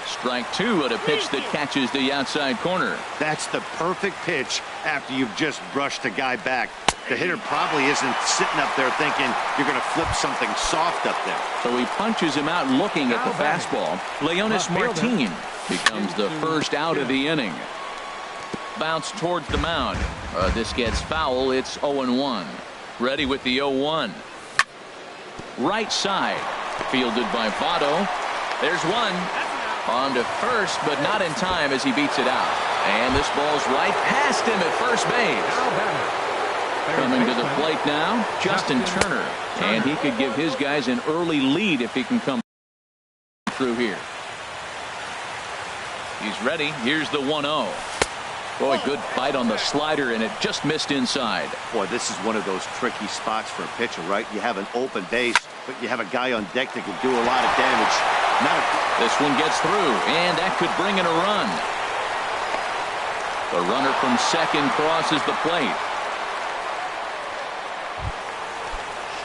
Strike two at a pitch that catches the outside corner. That's the perfect pitch after you've just brushed a guy back. The hitter probably isn't sitting up there thinking you're going to flip something soft up there. So he punches him out looking at the fastball. Leonis Martin becomes the first out of the inning. Bounce towards the mound. This gets foul. It's 0-1. Ready with the 0-1. Right side. Fielded by Votto. There's one. On to first, but not in time as he beats it out. And this ball's right past him at first base. Coming to the plate now, Justin Turner. And he could give his guys an early lead if he can come through here. He's ready. Here's the 1-0. Boy, good bite on the slider, and it just missed inside. Boy, this is one of those tricky spots for a pitcher, right? You have an open base, but you have a guy on deck that can do a lot of damage. This one gets through, and that could bring in a run. The runner from second crosses the plate.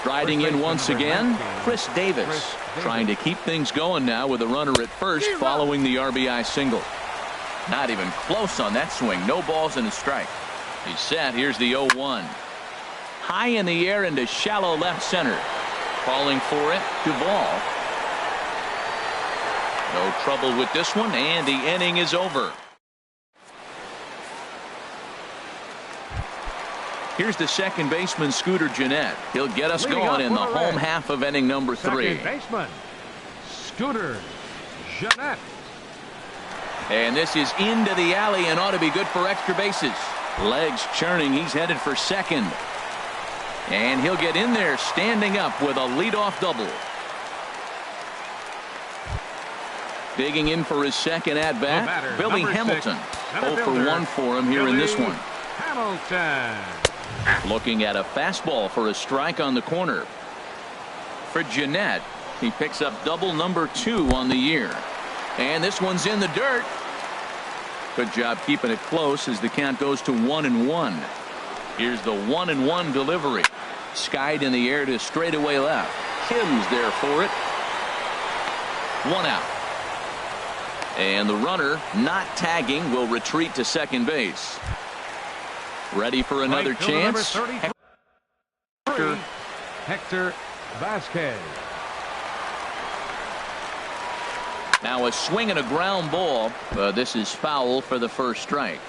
Striding in once again, Chris Davis. Trying to keep things going now with a runner at first following the RBI single. Not even close on that swing. No balls and a strike. He's set. Here's the 0-1. High in the air into shallow left center. Calling for it, Duvall. No trouble with this one, and the inning is over. Here's the second baseman, Scooter Gennett. He'll get us going in the home half of inning number 3. Second baseman, Scooter Gennett. And this is into the alley and ought to be good for extra bases. Legs churning. He's headed for second. And he'll get in there standing up with a leadoff double. Digging in for his second at-bat, Billy Hamilton. 0 for 1 for him here in this one. Hamilton. Looking at a fastball for a strike on the corner. For Gennett, he picks up double number 2 on the year. And this one's in the dirt. Good job keeping it close as the count goes to 1-1. Here's the 1-1 delivery. Skied in the air to straightaway left. Kim's there for it. 1 out. And the runner, not tagging, will retreat to second base. Ready for another chance. Hector Vasquez. Now a swing and a ground ball. This is foul for the first strike.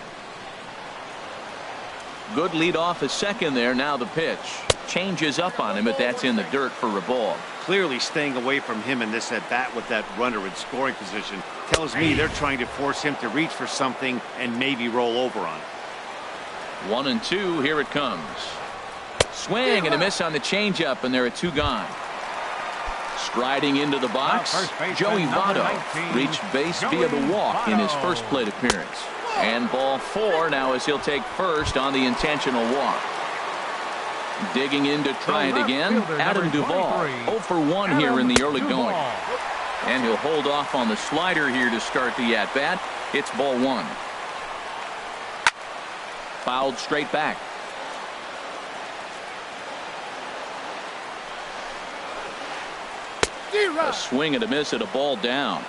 Good lead off a second there. Now the pitch. Changes up on him, but that's in the dirt for a ball. Clearly staying away from him in this at-bat with that runner in scoring position tells me they're trying to force him to reach for something and maybe roll over on it. 1-2. Here it comes. Swing and a miss on the changeup, and there are 2 gone. Striding into the box, Joey Votto reached base via the walk in his first plate appearance. And ball 4 now as he'll take first on the intentional walk. Digging in to try it again, Adam Duvall. 0 for 1 here in the early going. And he'll hold off on the slider here to start the at-bat. It's ball 1. Fouled straight back. A swing and a miss at a ball down.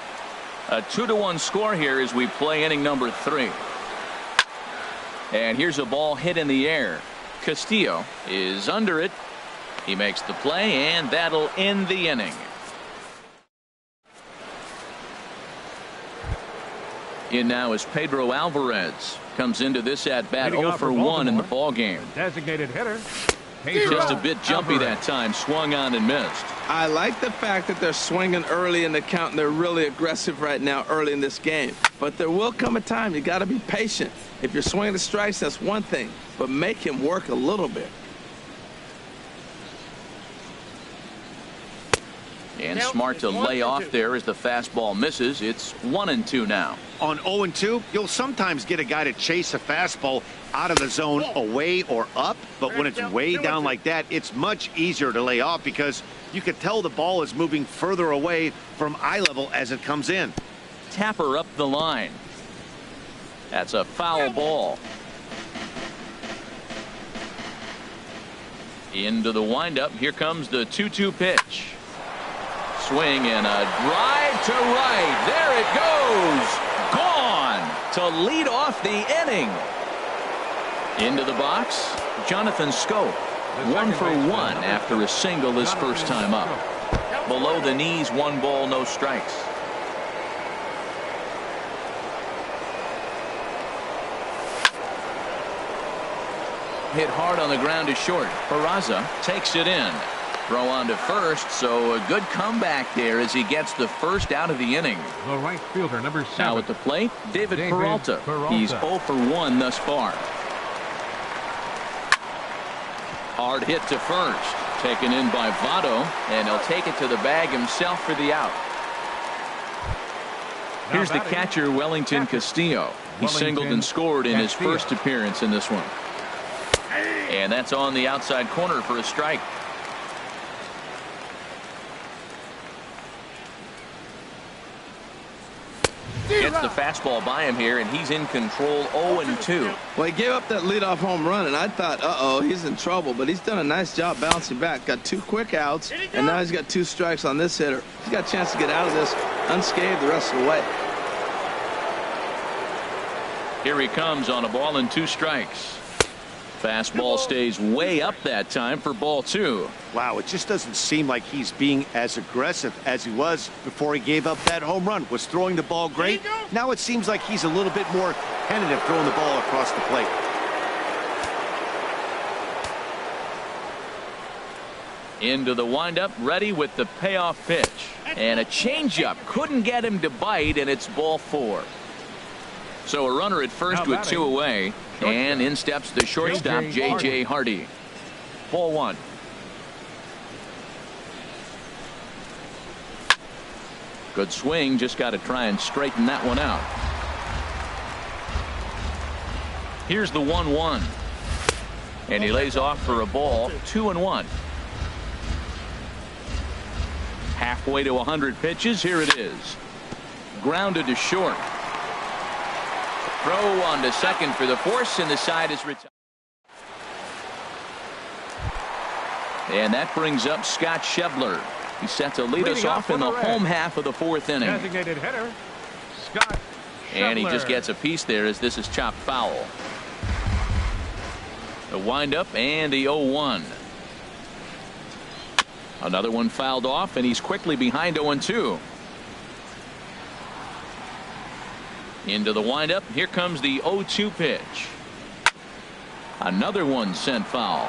A 2-1 score here as we play inning number 3. And here's a ball hit in the air. Castillo is under it. He makes the play, and that'll end the inning. In now is Pedro Alvarez. Comes into this at bat 0 for 1 in the ball game. Designated hitter, Just a bit jumpy that time, swung on and missed. I like the fact that they're swinging early in the count, and they're really aggressive right now early in this game. But there will come a time you got to be patient. If you're swinging the strikes, that's one thing, but make him work a little bit. And smart to lay off there as the fastball misses. It's 1-2 now. On 0-2, you'll sometimes get a guy to chase a fastball out of the zone away or up, but when it's way down like that, it's much easier to lay off because you can tell the ball is moving further away from eye level as it comes in. Tapper up the line. That's a foul ball. Into the windup. Here comes the 2-2 pitch. Swing and a drive to right. There it goes. Gone to lead off the inning. Into the box, Jonathan Scope. 1 for 1 after a single his first time up. Below the knees, 1 ball, no strikes. Hit hard on the ground to short. Peraza takes it in. Throw on to first, so a good comeback there as he gets the first out of the inning. The right fielder, number 7. Now at the plate, David Peralta. He's 0 for 1 thus far. Hard hit to first. Taken in by Votto, and he'll take it to the bag himself for the out. Here's the catcher, Wellington Castillo. He singled and scored in his first appearance in this one. And that's on the outside corner for a strike. Gets the fastball by him here, and he's in control 0-2. Well, he gave up that leadoff home run, and I thought, uh-oh, he's in trouble. But he's done a nice job bouncing back. Got 2 quick outs, and now he's got 2 strikes on this hitter. He's got a chance to get out of this unscathed the rest of the way. Here he comes on a ball and 2 strikes. Fastball stays way up that time for ball 2. Wow, it just doesn't seem like he's being as aggressive as he was before he gave up that home run. Was throwing the ball great. Now it seems like he's a little bit more tentative throwing the ball across the plate. Into the windup, ready with the payoff pitch. And a changeup. Couldn't get him to bite, and it's ball 4. So a runner at first with 2 away. And in steps the shortstop, J.J. Hardy. Ball 1. Good swing. Just got to try and straighten that one out. Here's the 1-1. And he lays off for a ball. 2-1. Halfway to 100 pitches. Here it is. Grounded to short. Throw on to second for the force, and the side is retired. And that brings up Scott Schebler. He's set to lead us off in the home half of the 4th inning. Designated hitter, Scott Schebler. And he just gets a piece there as this is chopped foul. The windup and the 0-1. Another one fouled off, and he's quickly behind 0-2. Into the windup. Here comes the 0-2 pitch. Another one sent foul.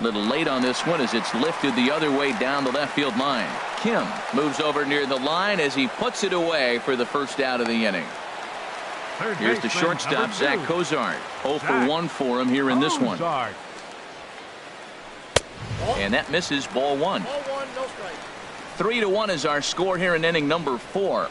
Little late on this one as it's lifted the other way down the left field line. Kim moves over near the line as he puts it away for the first out of the inning. Here's the shortstop, Zach Cozart. 0 for 1 for him here in this one. And that misses ball 1. 3-1 is our score here in inning number 4.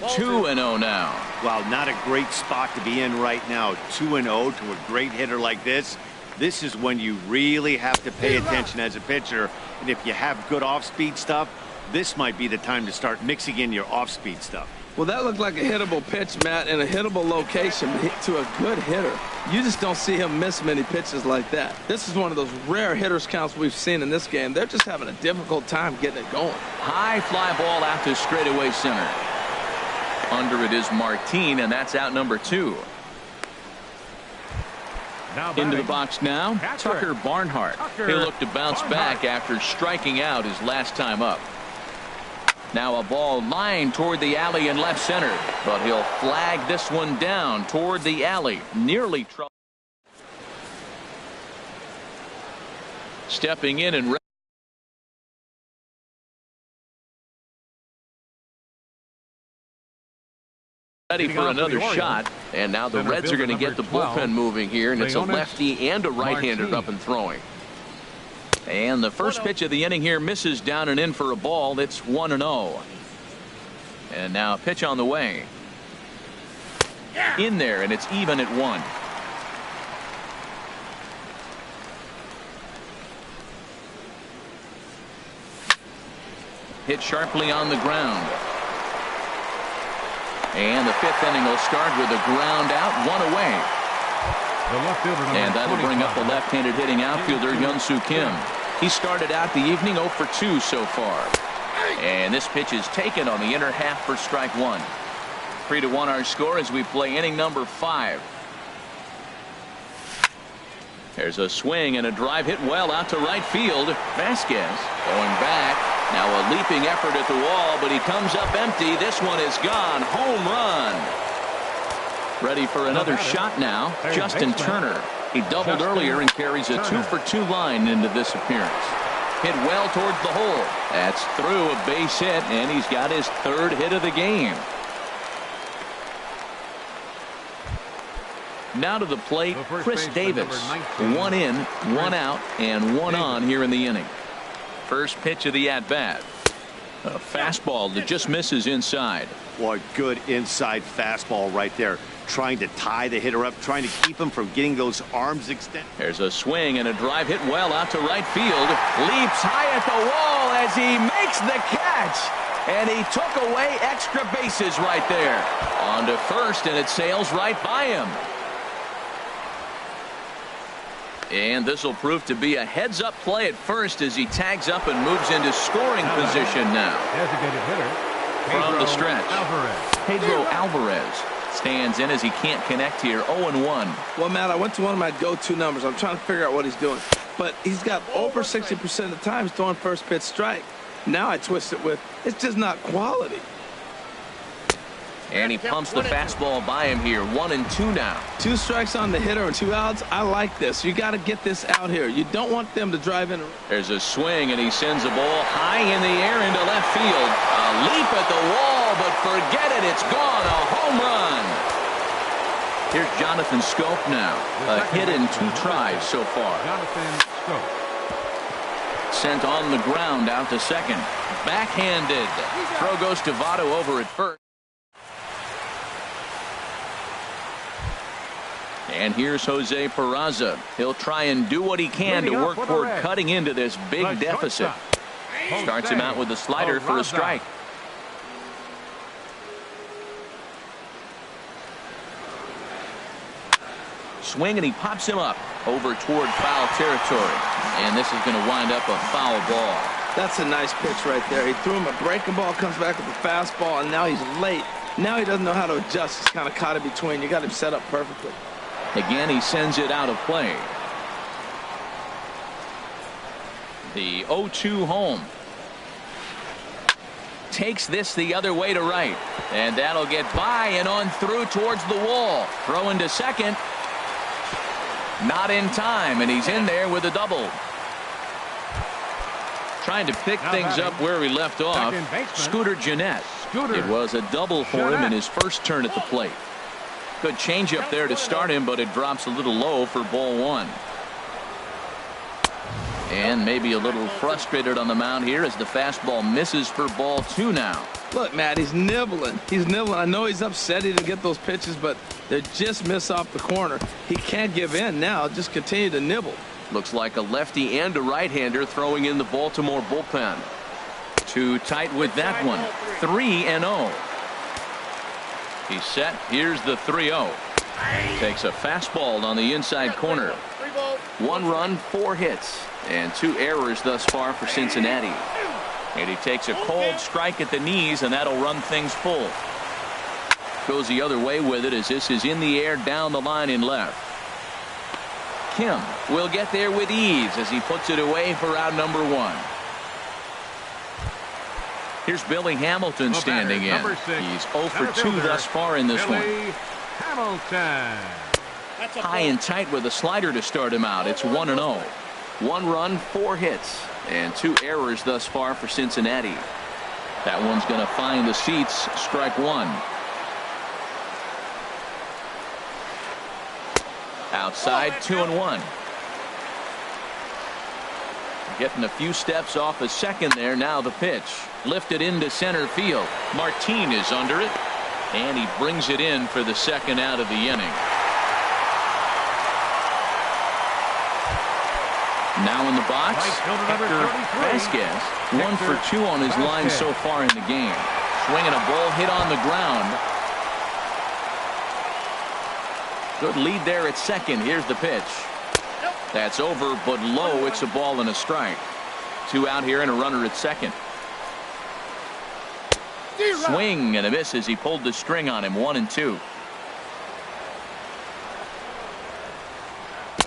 2-0 now. Wow, not a great spot to be in right now. 2-0 to a great hitter like this. This is when you really have to pay attention as a pitcher. And if you have good off-speed stuff, this might be the time to start mixing in your off-speed stuff. Well, that looked like a hittable pitch, Matt, in a hittable location to a good hitter. You just don't see him miss many pitches like that. This is one of those rare hitters counts we've seen in this game. They're just having a difficult time getting it going. High fly ball out to straightaway center. Under it is Martin, and that's out number 2. Now Into the batting, box now, catcher. Tucker Barnhart. Tucker He'll look to bounce Barnhart. back after striking out his last time up. Now a ball lined toward the alley in left center, but he'll flag this one down toward the alley. Nearly trouble. Stepping in and ready for another shot, and now the Reds are going to get the bullpen moving here, and it's a lefty and a right-hander up and throwing. And the first pitch of the inning here misses down and in for a ball. It's 1-0. And now a pitch on the way. In there, and it's even at 1. Hit sharply on the ground. And the 5th inning will start with a ground out, 1 away. And that'll bring up the left-handed hitting outfielder Hyun-Soo Kim. He started out the evening 0 for 2 so far. And this pitch is taken on the inner half for strike 1. 3-1 our score as we play inning number 5. There's a swing and a drive hit well out to right field. Vasquez going back. Now a leaping effort at the wall, but he comes up empty. This one is gone. Home run. Ready for another shot now. Justin Turner. He doubled earlier and carries a 2 for 2 line into this appearance. Hit well towards the hole. That's through a base hit, and he's got his 3rd hit of the game. Now to the plate, Chris Davis. 1 in, 1 out, and 1 on here in the inning. First pitch of the at-bat. A fastball that just misses inside. Boy, good inside fastball right there. Trying to tie the hitter up, trying to keep him from getting those arms extended. There's a swing and a drive hit well out to right field. Leaps high at the wall as he makes the catch. And he took away extra bases right there. On to first, and it sails right by him. And this will prove to be a heads-up play at first as he tags up and moves into scoring position now. Designated hitter, From the stretch, Alvarez. Pedro Alvarez stands in as he can't connect here. 0-1. Well, Matt, I went to one of my go-to numbers. I'm trying to figure out what he's doing. But he's got over 60% of the times throwing first pitch strike. Now I twist it with, it's just not quality. And he pumps the fastball by him here. 1-2 now. 2 strikes on the hitter and 2 outs. I like this. You got to get this out here. You don't want them to drive in. There's a swing, and he sends a ball high in the air into left field. A leap at the wall, but forget it. It's gone. A home run. Here's Jonathan Scope now. A hit in 2 tries so far. Jonathan Scope. Sent on the ground out to second. Backhanded. Throw goes to Votto over at first. And here's Jose Peraza. He'll try and do what he can to work toward cutting into this big deficit. Starts him out with a slider for a strike. Swing, and he pops him up over toward foul territory. And this is going to wind up a foul ball. That's a nice pitch right there. He threw him a breaking ball, comes back with a fastball, and now he's late. Now he doesn't know how to adjust. He's kind of caught in between. You got him set up perfectly. Again, he sends it out of play. The 0-2 home. Takes this the other way to right. And that'll get by and on through towards the wall. Throw into second. Not in time, and he's in there with a double. Trying to pick things up where he left off. Scooter Gennett. It was a double for him in his first turn at the plate. Good changeup there to start him, but it drops a little low for ball 1. And maybe a little frustrated on the mound here as the fastball misses for ball 2 now. Look, Matt, he's nibbling. He's nibbling. I know he's upset he didn't get those pitches, but they just miss off the corner. He can't give in now. Just continue to nibble. Looks like a lefty and a right-hander throwing in the Baltimore bullpen. Too tight with that one. 3-0. He's set. Here's the 3-0. Takes a fastball on the inside corner. 1 run, 4 hits, and 2 errors thus far for Cincinnati. And he takes a cold strike at the knees, and that'll run things full. Goes the other way with it as this is in the air down the line in left. Kim will get there with ease as he puts it away for out number 1. Here's Billy Hamilton standing in. He's 0 for 2 thus far in this one. Hamilton. High and tight with a slider to start him out. It's 1-0. 1 run, 4 hits, and 2 errors thus far for Cincinnati. That one's going to find the seats. Strike 1. Outside, 2-1. Getting a few steps off a second there. Now the pitch. Lifted into center field. Martin is under it, and he brings it in for the second out of the inning. Now in the box, Hector Vasquez, 1 for 2 on his line so far in the game. Swinging a ball hit on the ground. Good lead there at second. Here's the pitch. That's over, but low. It's a ball and a strike. 2 out here and a runner at second. Swing and a miss as he pulled the string on him. 1-2.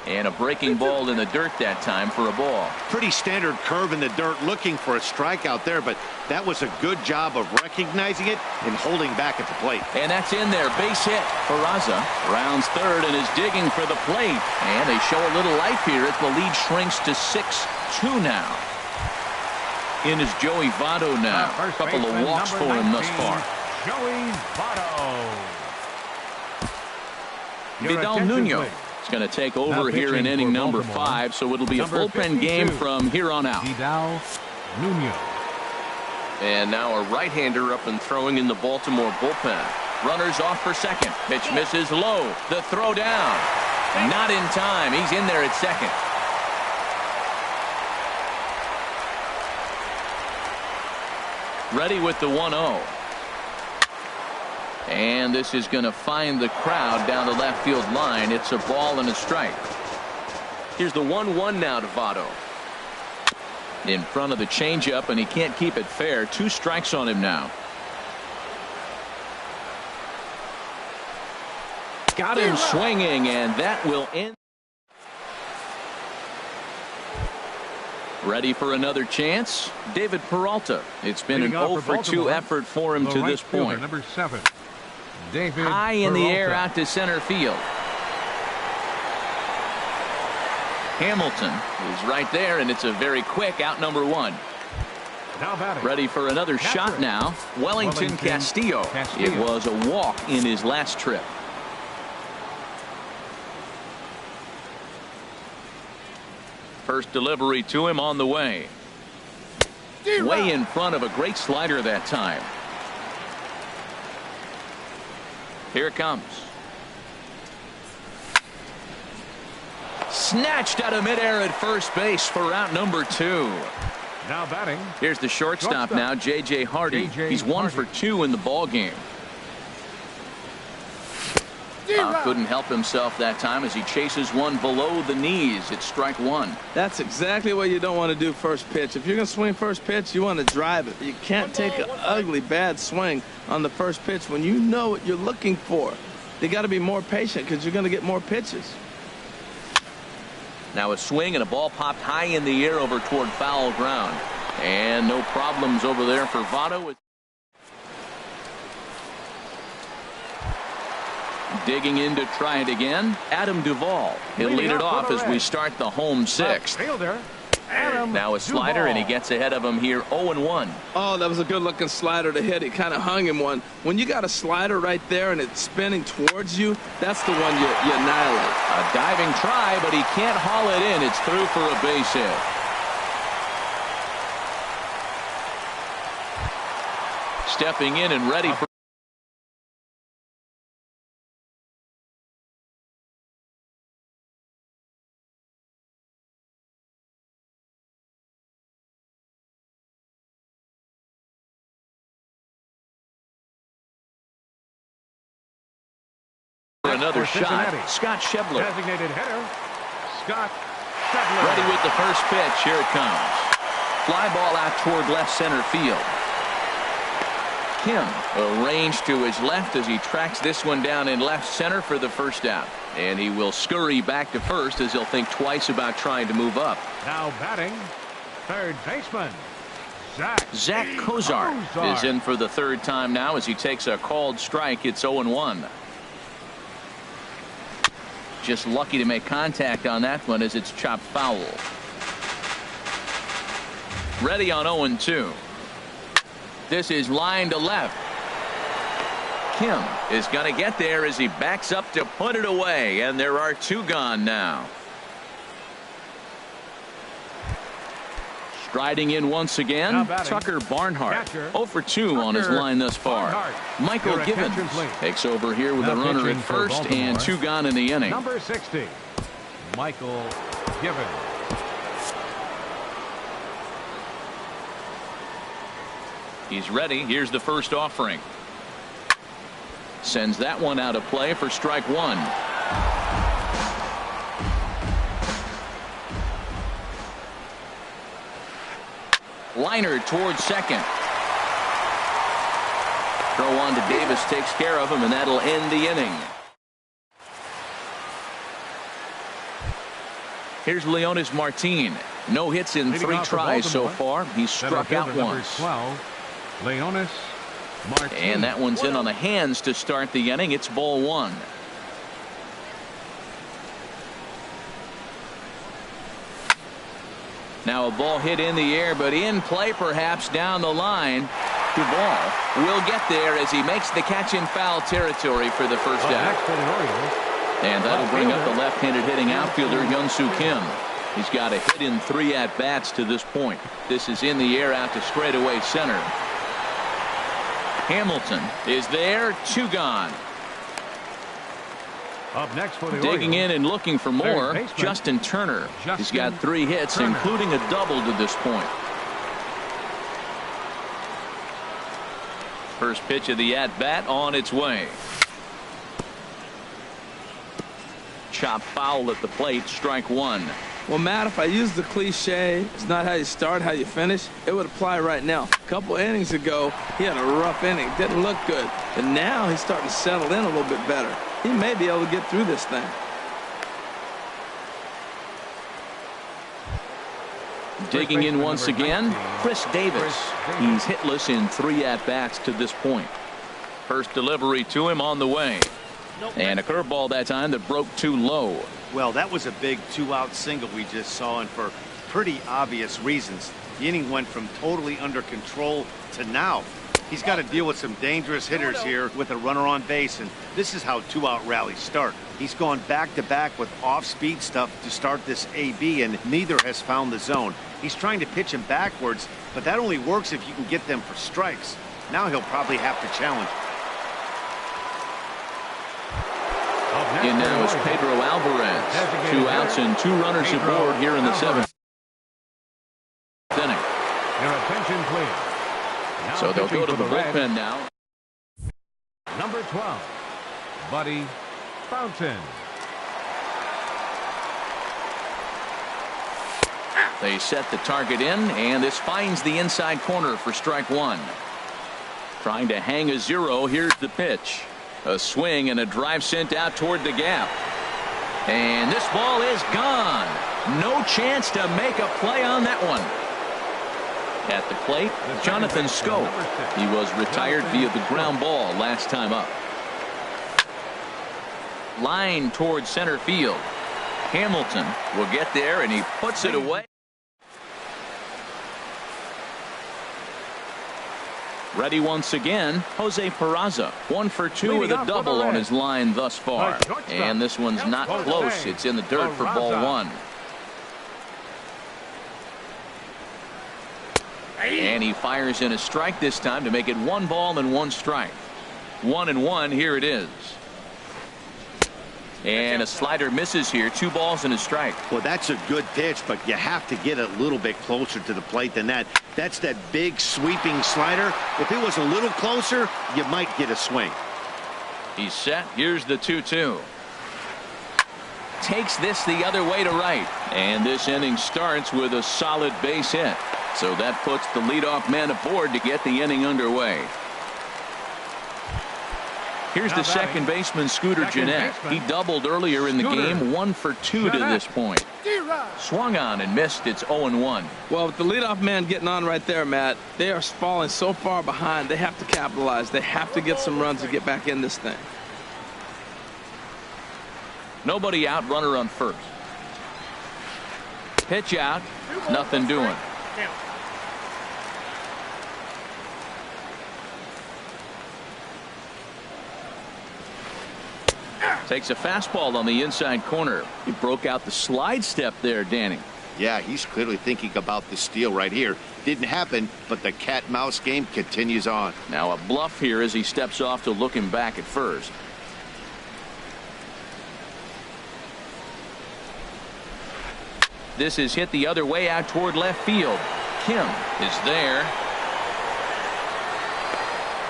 And a breaking ball in the dirt that time for a ball. Pretty standard curve in the dirt, looking for a strikeout there, but that was a good job of recognizing it and holding back at the plate. And that's in there. Base hit. Peraza rounds third and is digging for the plate. And they show a little life here as the lead shrinks to 6-2 now. In is Joey Votto now. A couple of walks for him thus far. Joey Votto. Vidal Nuno is going to take over here in inning number 5, so it'll be a bullpen game from here on out. Vidal Nuno. And now a right-hander up and throwing in the Baltimore bullpen. Runners off for second. Pitch misses low. The throw down. Not in time. He's in there at second. Ready with the 1-0. And this is going to find the crowd down the left field line. It's a ball and a strike. Here's the 1-1 now to Votto. In front of the changeup, and he can't keep it fair. 2 strikes on him now. Got him swinging, and that will end. Ready for another chance? David Peralta. It's been an 0 for 2 effort for him to this point. Number 7. David high in the air out to center field. Hamilton is right there, and it's a very quick out number 1. Ready for another shot now. Wellington Castillo. It was a walk in his last trip. First delivery to him on the way. Way in front of a great slider that time. Here it comes. Snatched out of midair at first base for out number 2. Now batting. Here's the shortstop now, J.J. Hardy. He's 1 for 2 in the ball game. Couldn't help himself that time as he chases one below the knees. It's strike 1. That's exactly what you don't want to do first pitch. If you're going to swing first pitch, you want to drive it. You can't take an ugly, bad swing on the first pitch when you know what you're looking for. You got to be more patient because you're going to get more pitches. Now a swing and a ball popped high in the air over toward foul ground. And no problems over there for Votto. Digging in to try it again. Adam Duvall. He'll lead it off as we start the home 6th. Now a slider, and he gets ahead of him here 0-1. Oh, that was a good-looking slider to hit. It kind of hung him one. When you got a slider right there and it's spinning towards you, that's the one you annihilate. A diving try, but he can't haul it in. It's through for a base hit. Stepping in and ready for another shot. Scott Schebler. Designated hitter, Scott Schebler. Ready with the first pitch. Here it comes. Fly ball out toward left center field. Kim arranged to his left as he tracks this one down in left center for the first out. And he will scurry back to first as he'll think twice about trying to move up. Now batting, third baseman, Zach Kozar is in for the third time now as he takes a called strike. It's 0-1. Just lucky to make contact on that one as it's chopped foul. Ready on 0-2. This is line to left. Kim is going to get there as he backs up to put it away, and there are two gone now. Striding in once again, Tucker Barnhart. 0 for 2 on his line thus far. Michael Gibbons takes over here with a runner at first and two gone in the inning. Number 60, Michael Gibbons. He's ready. Here's the first offering. Sends that one out of play for strike one. Liner towards second. Throw on to Davis takes care of him, and that'll end the inning. Here's Leonis Martin. No hits in 3 tries so far. He's struck out once. 12, Leonis Martin. And that one's in on the hands to start the inning. It's ball 1. Now a ball hit in the air, but in play perhaps down the line. Duvall will get there as he makes the catch in foul territory for the first out. And that'll bring up the left-handed hitting outfielder Hyun-Soo Kim. He's got a hit in 3 at-bats to this point. This is in the air out to straightaway center. Hamilton is there, 2 gone. Up next for the Digging in and looking for more, baseman, Justin Turner. He's got 3 hits, including a double to this point. First pitch of the at-bat on its way. Chop foul at the plate, strike 1. Well, Matt, if I use the cliche, it's not how you start, how you finish, it would apply right now. A couple innings ago, he had a rough inning. Didn't look good. But now he's starting to settle in a little bit better. He may be able to get through this thing. Digging in once again, Chris Davis. He's hitless in 3 at-bats to this point. First delivery to him on the way. And a curveball that time that broke too low. Well, that was a big 2-out single we just saw, and for pretty obvious reasons. The inning went from totally under control to now. He's got to deal with some dangerous hitters here with a runner on base, and this is how 2-out rallies start. He's gone back-to-back with off-speed stuff to start this AB, and neither has found the zone. He's trying to pitch him backwards, but that only works if you can get them for strikes. Now he'll probably have to challenge. In now is Pedro Alvarez. 2 outs and 2 runners aboard here in the 7th inning. Your attention, please. Now So they'll go to the Reds, bullpen now. Number 12, Buddy Fountain. They set the target in, and this finds the inside corner for strike 1. Trying to hang a 0. Here's the pitch. A swing and a drive sent out toward the gap. And this ball is gone. No chance to make a play on that one. At the plate, Jonathan Scope. He was retired via the ground ball last time up. Line towards center field. Hamilton will get there, and he puts it away. Ready once Jose Peraza. 1 for 2 with a double on his line thus far. And this one's not close. It's in the dirt for ball 1. And he fires in a strike this time to make it 1 ball and 1 strike. 1-1. Here it is. And a slider misses here. 2 balls and a strike. Well, that's a good pitch, but you have to get a little bit closer to the plate than that. That's that big sweeping slider. If it was a little closer, you might get a swing. He's set. Here's the 2-2. Takes this the other way to right. And this inning starts with a solid base hit. So that puts the leadoff man aboard to get the inning underway. Here's the second baseman, Scooter Gennett. He doubled earlier in the game, 1 for 2 to this point. Swung on and missed. It's 0-1. Well, with the leadoff man getting on right there, Matt, they are falling so far behind. They have to capitalize. They have to get some runs to get back in this thing. Nobody out, runner on first. Pitch out, nothing doing. Takes a fastball on the inside corner. He broke out the slide step there, Danny. Yeah, he's clearly thinking about the steal right here. Didn't happen, but the cat-mouse game continues on. Now a bluff here as he steps off to look him back at first. This is hit the other way out toward left field. Kim is there.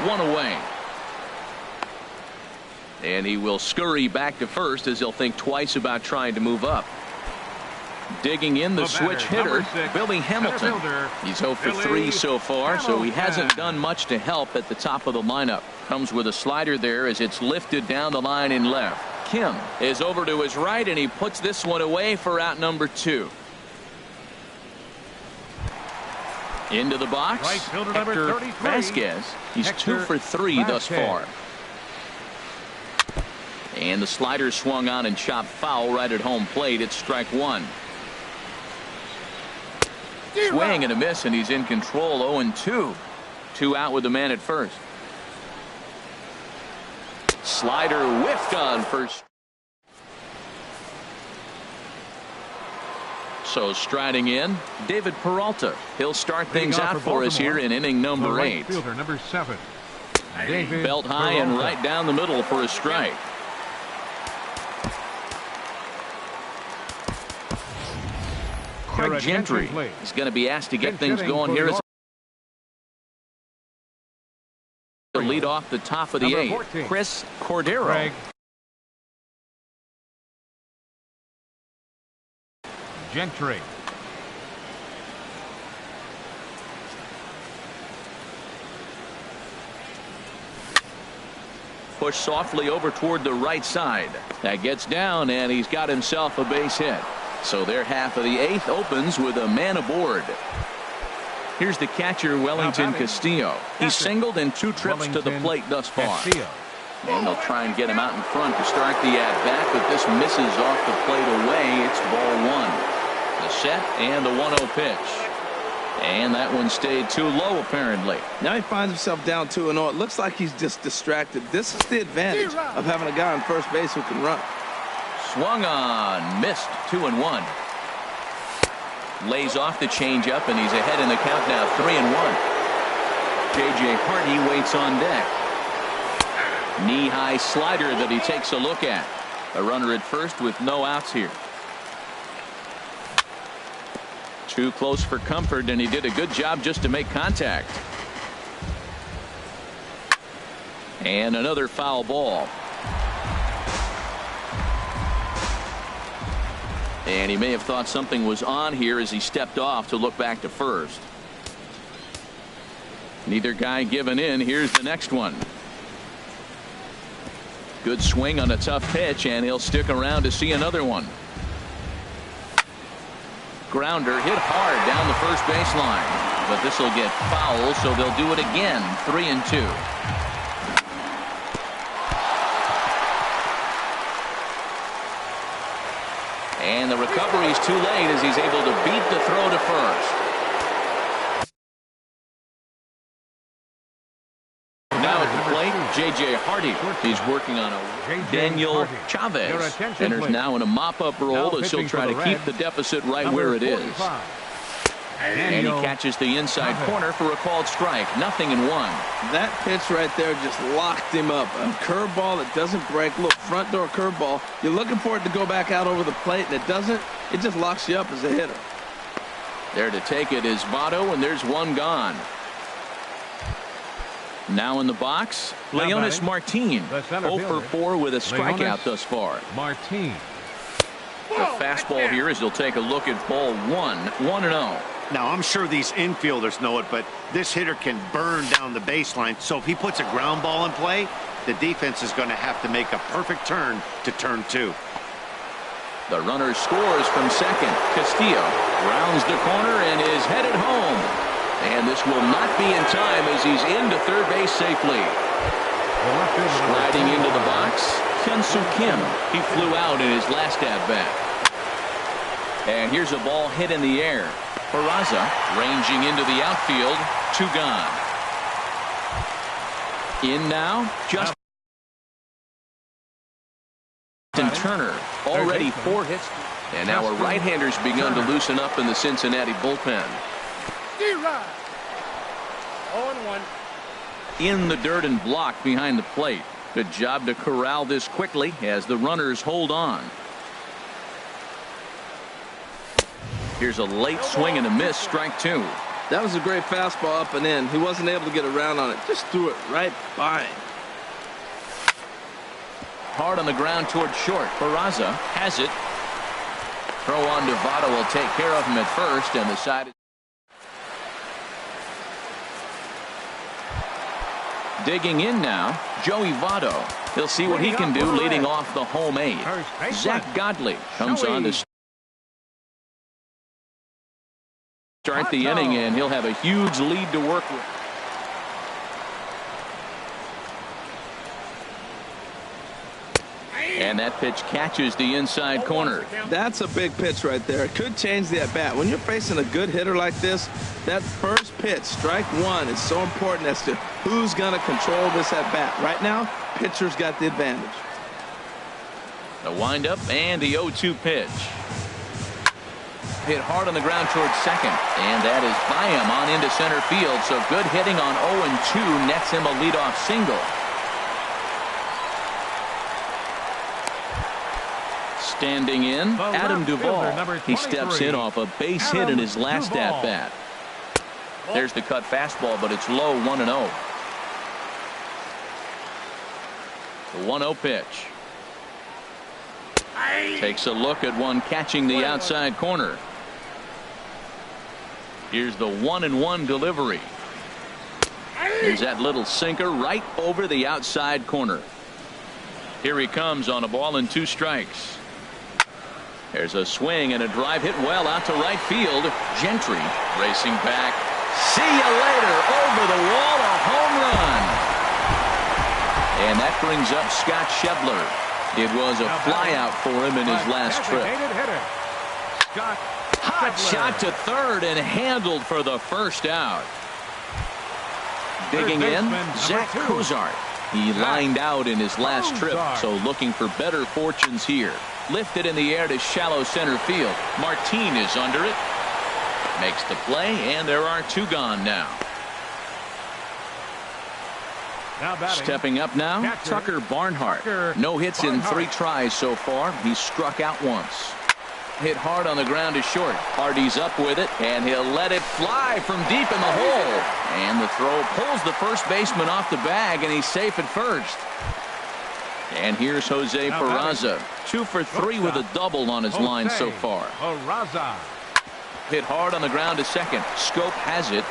1 away. And he will scurry back to first as he'll think twice about trying to move up. Digging in the switch hitter, Billy Hamilton. He's 0 for 3 so far, so he hasn't done much to help at the top of the lineup. Comes with a slider there as it's lifted down the line in left. Kim is over to his right, and he puts this one away for out number 2. Into the box, Right fielder number Hector 33. Vasquez. He's Hector 2 for 3 thus far. And the slider swung on and chopped foul right at home plate. It's strike 1. Swing and a miss, and he's in control. 0-2. 2 out with the man at first. Slider whiffed on first. So striding in, David Peralta. He'll start things out for us here in inning number 8. Fielder number 7. David Belt high and right down the middle for a strike. Craig Gentry is going to be asked to get things going here as the lead off the top of the 8th. Chris Cordero. Craig Gentry. Push softly over toward the right side. That gets down, and he's got himself a base hit. So their half of the 8th opens with a man aboard. Here's the catcher, Wellington Castillo. He's singled in 2 trips to the plate thus far. And they'll try and get him out in front to start the at-bat, but this misses off the plate away. It's ball 1. The set and the 1-0 pitch. And that one stayed too low, apparently. Now he finds himself down 2-0. It looks like he's just distracted. This is the advantage of having a guy on first base who can run. Swung on, missed. 2-1. Lays off the changeup, and he's ahead in the count now. 3-1. J.J. Hardy waits on deck. Knee-high slider that he takes a look at. A runner at first with no outs here. Too close for comfort, and he did a good job just to make contact. And another foul ball. And he may have thought something was on here as he stepped off to look back to first. Neither guy giving in. Here's the next one. Good swing on a tough pitch, and he'll stick around to see another one. Grounder hit hard down the first baseline, but this will get foul, so they'll do it again. 3-2. And the recovery is too late as he's able to beat the throw to first. Now at the plate, J.J. Hardy. He's working on a Daniel Chavez. Enters now in a mop-up role as he'll try to keep the deficit right where it is. And he catches the inside corner for a called strike. 0-1. That pitch right there just locked him up. A curveball that doesn't break. Look, front door curveball. You're looking for it to go back out over the plate, and it doesn't. It just locks you up as a hitter. There to take it is Votto, and there's one gone. Now in the box, Leonis Martin. 0 for 4 with a strikeout thus far. Martin. The fastball here as he'll take a look at ball 1. 1-0. Now, I'm sure these infielders know it, but this hitter can burn down the baseline. So if he puts a ground ball in play, the defense is going to have to make a perfect turn to turn 2. The runner scores from second. Castillo rounds the corner and is headed home. And this will not be in time as he's into third base safely. Sliding into the box, Hyun-Soo Kim. He flew out in his last at-bat. And here's a ball hit in the air. Peraza ranging into the outfield. 2 gone. In now, Justin Turner. Already 4 hits. And now a right-hander's begun to loosen up in the Cincinnati bullpen. 0-1. In the dirt and blocked behind the plate. Good job to corral this quickly as the runners hold on. Here's a late swing and a miss, strike 2. That was a great fastball up and in. He wasn't able to get around on it. Just threw it right by him. Hard on the ground toward short. Peraza has it. Throw on to Votto will take care of him at first, and the side is digging in now. Joey Votto. He'll see what he can do leading off the home 8. Zach Godley comes on to start the inning, and he'll have a huge lead to work with. And that pitch catches the inside corner. That's a big pitch right there. It could change the at-bat. When you're facing a good hitter like this, that first pitch, strike 1, is so important as to who's going to control this at-bat. Right now, pitcher's got the advantage. The windup and the 0-2 pitch. Hit hard on the ground towards second, and that is by him on into center field. So good hitting on 0-2 nets him a leadoff single. Standing in, Adam Duvall. He steps in off a base hit in his last at-bat. There's the cut fastball, but it's low, 1-0. The 1-0 pitch. Takes a look at one catching the outside corner. Here's the 1-1 delivery. Here's that little sinker right over the outside corner. Here he comes on a ball and 2 strikes. There's a swing and a drive hit well out to right field. Gentry racing back. See you later. Over the wall, a home run. And that brings up Scott Schebler. It was a flyout for him in his last trip. Hot shot to third and handled for the first out. Digging in, Zach Cozart. He lined out in his last trip, so looking for better fortunes here. Lifted in the air to shallow center field. Martin is under it. Makes the play, and there are 2 gone now. Stepping up now, Tucker Barnhart. No hits in 3 tries so far. He's struck out once. Hit hard on the ground to short. Hardy's up with it, and he'll let it fly from deep in the hole. And the throw pulls the first baseman off the bag, and he's safe at first. And here's Jose Peraza. 2 for 3 with a double on his line so far. Hit hard on the ground to second. Scope has it.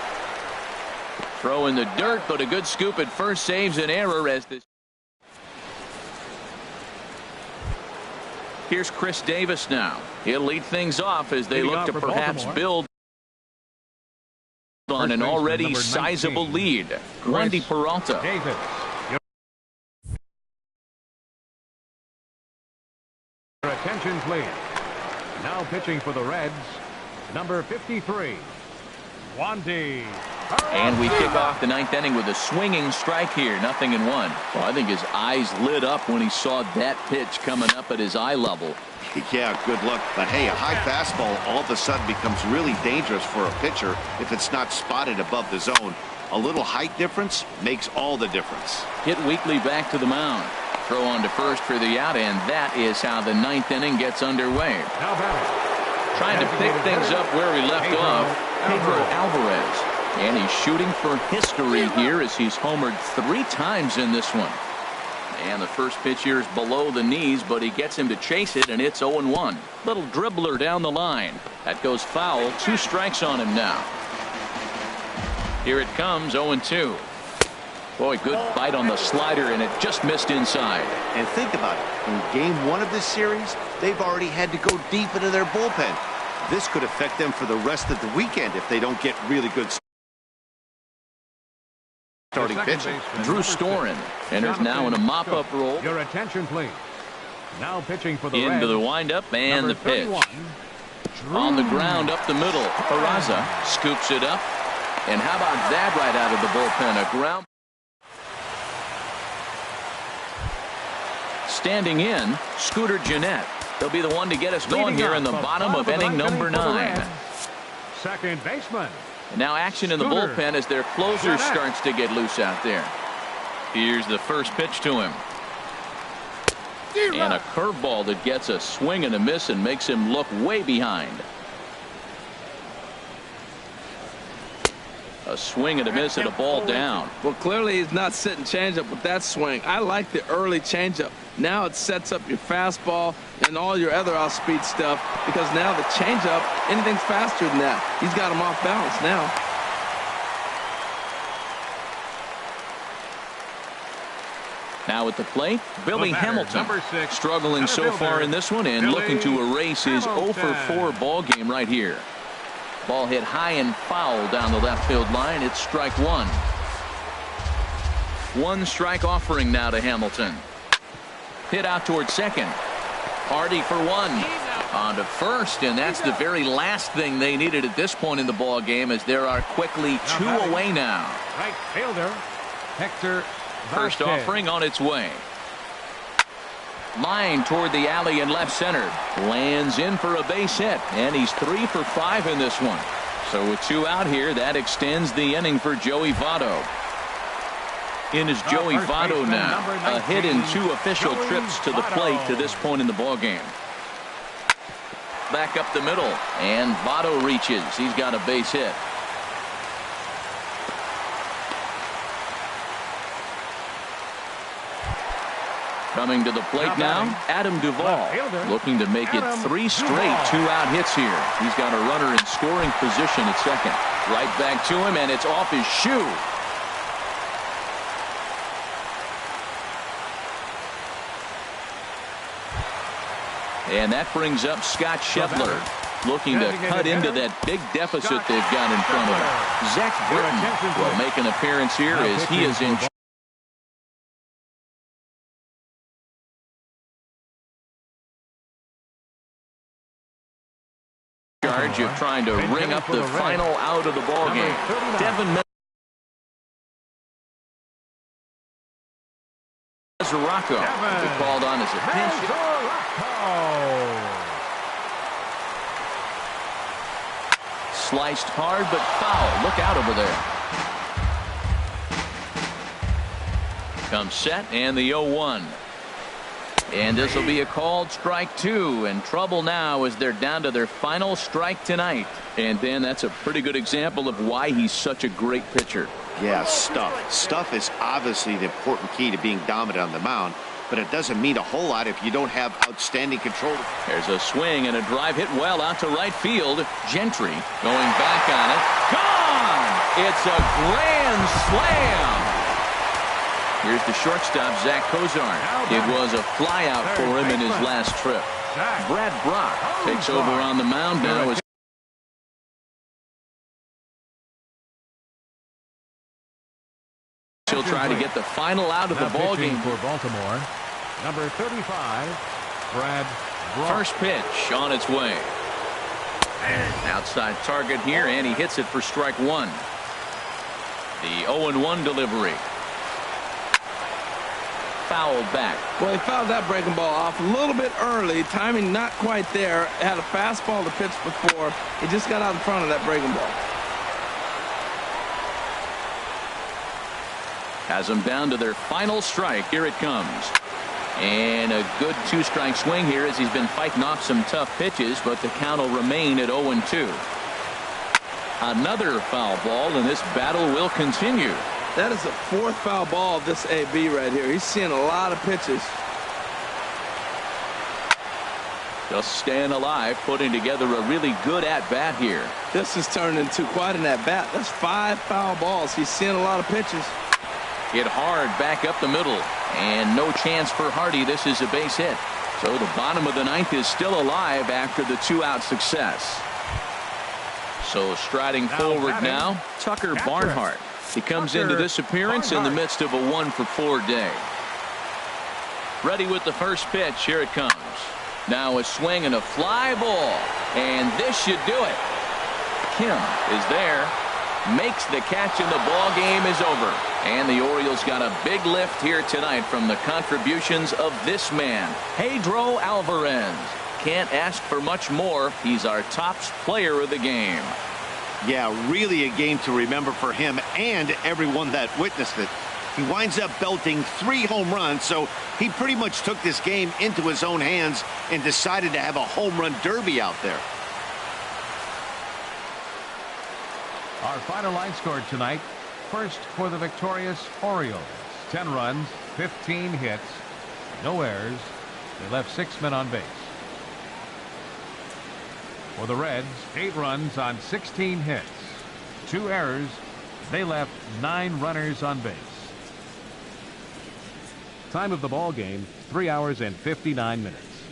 Throw in the dirt, but a good scoop at first saves an error as this. Here's Chris Davis now. He'll lead things off as they look to perhaps build on an already sizable lead. Wandy Peralta. Attention, please. Now pitching for the Reds, number 53, Wandy. And we kick off the 9th inning with a swinging strike here. 0-1. Well, I think his eyes lit up when he saw that pitch coming up at his eye level. Yeah, good luck. But hey, a high fastball all of a sudden becomes really dangerous for a pitcher if it's not spotted above the zone. A little height difference makes all the difference. Hit weakly back to the mound. Throw on to first for the out, and that is how the 9th inning gets underway. Trying to pick things up where he left off, Pedro Alvarez. And he's shooting for history here as he's homered 3 times in this one. And the first pitch here is below the knees, but he gets him to chase it, and it's 0-1. Little dribbler down the line. That goes foul. 2 strikes on him now. Here it comes, 0-2. Boy, good bite on the slider, and it just missed inside. And think about it. In game 1 of this series, they've already had to go deep into their bullpen. This could affect them for the rest of the weekend if they don't get really good starting pitching. Drew Storen enters now in a mop-up role. Your attention, please. Now pitching for the Into Reds, the windup and the pitch. 31, On the ground up the middle. Peraza scoops it up. And how about that right out of the bullpen? A ground. Standing in, Scooter Gennett. He'll be the one to get us going here in the bottom of inning number 9. Second baseman. And now action in the bullpen as their closer starts to get loose out there. Here's the first pitch to him. And a curveball that gets a swing and a miss and makes him look way behind. A swing and a miss and a ball down. Well, clearly he's not sitting changeup with that swing. I like the early changeup. Now it sets up your fastball and all your other off-speed stuff, because now the changeup, anything's faster than that. He's got him off balance now. Now at the plate, Billy Hamilton, number 6, struggling so far in this one and looking to erase his 0 for 4 ball game right here. Ball hit high and foul down the left field line. It's strike 1. 1 strike offering now to Hamilton. Hit out towards second. Hardy for 1. On to first, and that's the very last thing they needed at this point in the ball game, as there are quickly 2 away now. Right fielder, Hector First Vasquez. offering on its way. Line toward the alley in left center. Lands in for a base hit, and he's 3 for 5 in this one. So with 2 out here, that extends the inning for Joey Votto. In is Joey Votto now. A hit in 2 official trips to the plate to this point in the ball game. Back up the middle, and Votto reaches. He's got a base hit. Coming to the plate now, Adam Duvall, looking to make it 3 straight 2-out hits here. He's got a runner in scoring position at second. Right back to him, and it's off his shoe. And that brings up Scott Scheffler, looking to cut into that big deficit they've got in front of him. Zach Britton will make an appearance here as he is in. Charge of trying to ring up the final out of the ball game. Devin Mesoraco called on as a pinch. Sliced hard but foul. Look out over there. Comes set and the 0-1. And this will be a called strike 2, and trouble now as they're down to their final strike tonight. And then that's a pretty good example of why he's such a great pitcher. Yeah, stuff. Stuff is obviously the important key to being dominant on the mound, but it doesn't mean a whole lot if you don't have outstanding control. There's a swing and a drive hit well out to right field. Gentry going back on it. Gone! It's a grand slam. Here's the shortstop, Zach Kozar. It was a flyout for him in his last trip. Brad Brock takes over on the mound now. As he'll try to get the final out of the ball game for Baltimore. Number 35, Brad Brock. First pitch on its way. Outside target here, and he hits it for strike 1. The 0-1 delivery. Fouled back. Well, he fouled that breaking ball off a little bit early. Timing not quite there. Had a fastball to pitch before. He just got out in front of that breaking ball. Has them down to their final strike. Here it comes. And a good 2-strike swing here as he's been fighting off some tough pitches, but the count will remain at 0-2. Another foul ball, and this battle will continue. That is the 4th foul ball of this AB right here. He's seeing a lot of pitches. Just staying alive, putting together a really good at-bat here. This has turned into quite an at-bat. That's 5 foul balls. He's seeing a lot of pitches. Hit hard back up the middle. And no chance for Hardy. This is a base hit. So the bottom of the ninth is still alive after the 2-out success. So striding forward now, Tucker Barnhart. He comes into this appearance in the midst of a 1-for-4 day. Ready with the first pitch. Here it comes. Now a swing and a fly ball. And this should do it. Kim is there. Makes the catch and the ball game is over. And the Orioles got a big lift here tonight from the contributions of this man, Pedro Alvarez. Can't ask for much more. He's our top player of the game. Yeah, really a game to remember for him and everyone that witnessed it. He winds up belting 3 home runs, so he pretty much took this game into his own hands and decided to have a home run derby out there. Our final line score tonight. First for the victorious Orioles. 10 runs, 15 hits, no errors. They left 6 men on base. For the Reds, 8 runs on 16 hits, 2 errors. They left 9 runners on base. Time of the ball game, 3 hours and 59 minutes.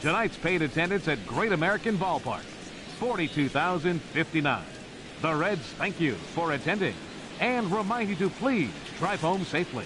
Tonight's paid attendance at Great American Ballpark, 42,059. The Reds thank you for attending and remind you to please drive home safely.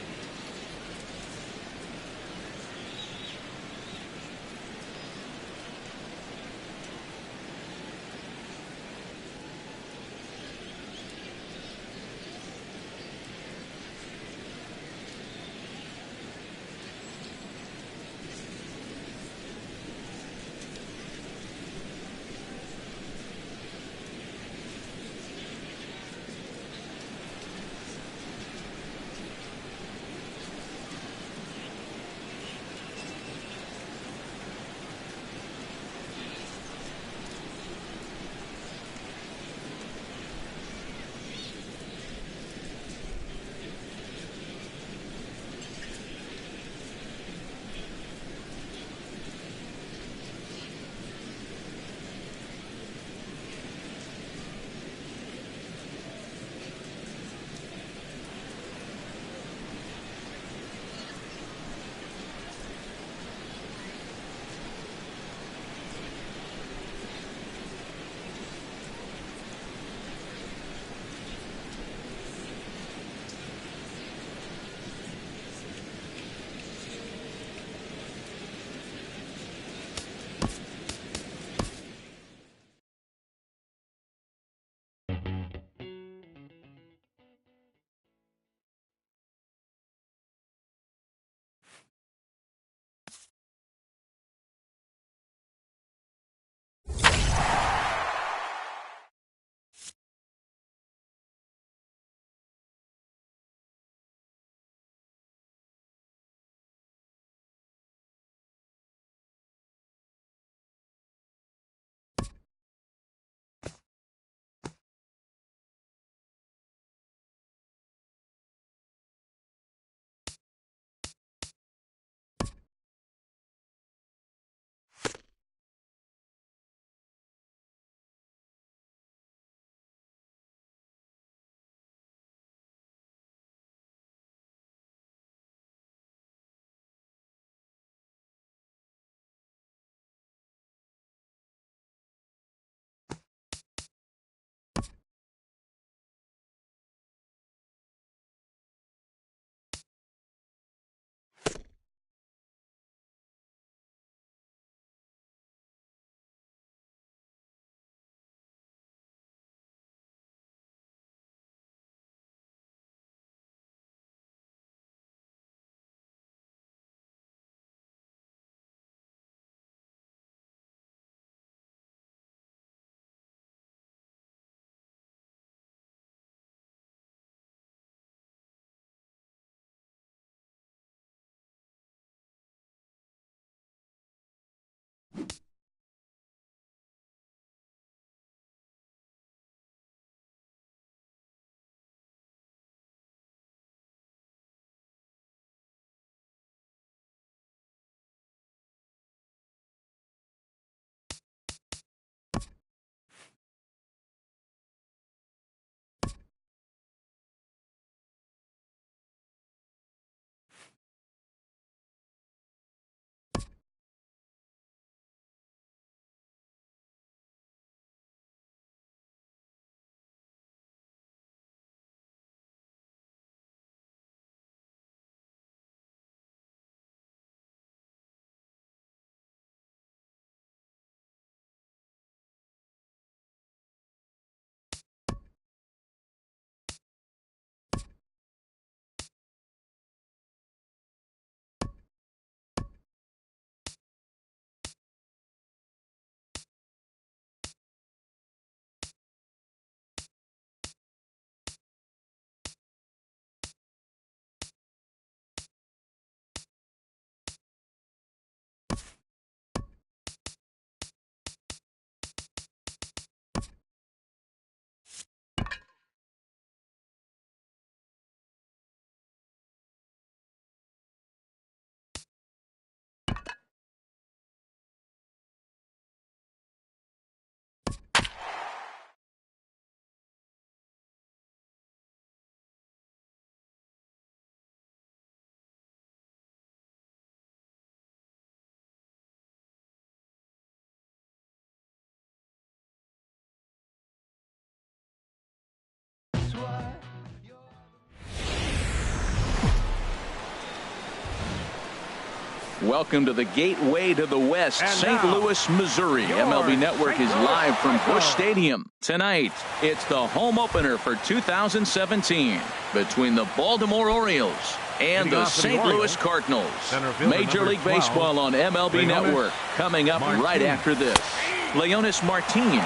Welcome to the gateway to the West, St. Louis, Missouri. MLB Network is live from Busch Stadium. Tonight, it's the home opener for 2017 between the Baltimore Orioles and the St. Louis Cardinals. Major League Baseball on MLB Network coming up right after this. Leonis Martin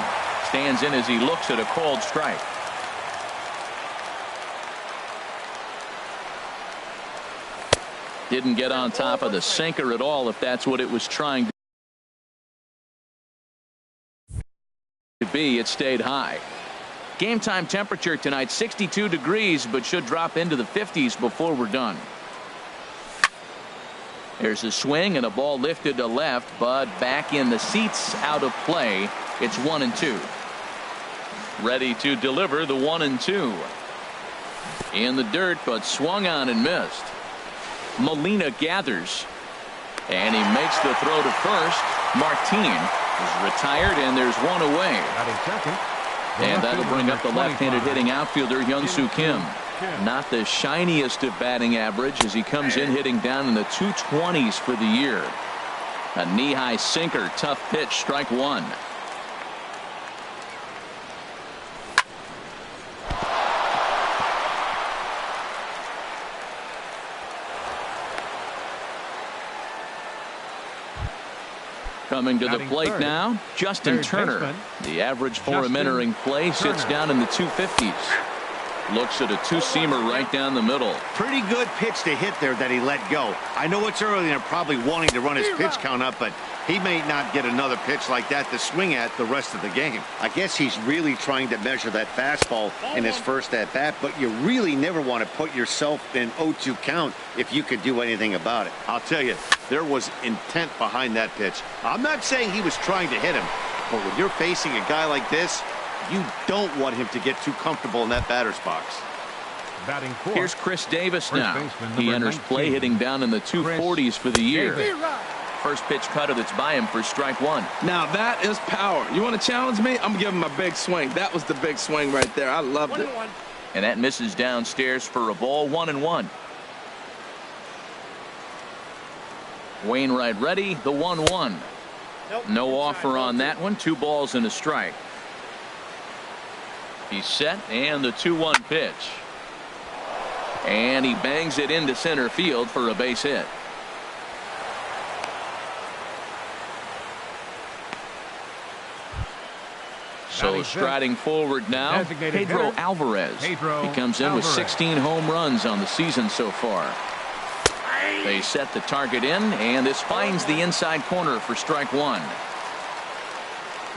stands in as he looks at a called strike. Didn't get on top of the sinker at all, if that's what it was trying to be. It stayed high. Game time temperature tonight 62 degrees, but should drop into the 50s before we're done. There's a swing and a ball lifted to left, but back in the seats, out of play. It's 1-2. Ready to deliver the 1-2. In the dirt, but swung on and missed. Molina gathers, and he makes the throw to first. Martin is retired, and there's one away. And that'll bring up the left-handed hitting outfielder Hyun-Soo Kim. Not the shiniest of batting average as he comes in hitting down in the 220s for the year. A knee-high sinker, tough pitch, strike one. Coming to the plate now, Justin Turner. The average for him entering play sits down in the 250s. Looks at a two-seamer right down the middle. Pretty good pitch to hit there that he let go. I know it's early and they're probably wanting to run his pitch count up, but he may not get another pitch like that to swing at the rest of the game. I guess he's really trying to measure that fastball in his first at-bat, but you really never want to put yourself in 0-2 count if you could do anything about it. I'll tell you, there was intent behind that pitch. I'm not saying he was trying to hit him, but when you're facing a guy like this, you don't want him to get too comfortable in that batter's box. Here's Chris Davis now. He enters play hitting down in the 240s for the year. First pitch cutter that's by him for strike one. Now that is power. You want to challenge me? I'm giving him a big swing. That was the big swing right there. I loved it. And that misses downstairs for a ball. 1-1. Wainwright ready. The 1-1. No offer on that one. 2 balls and a strike. He's set, and the 2-1 pitch. And he bangs it into center field for a base hit. So striding forward now, Pedro Alvarez. He comes in with 16 home runs on the season so far. They set the target in, and this finds the inside corner for strike one.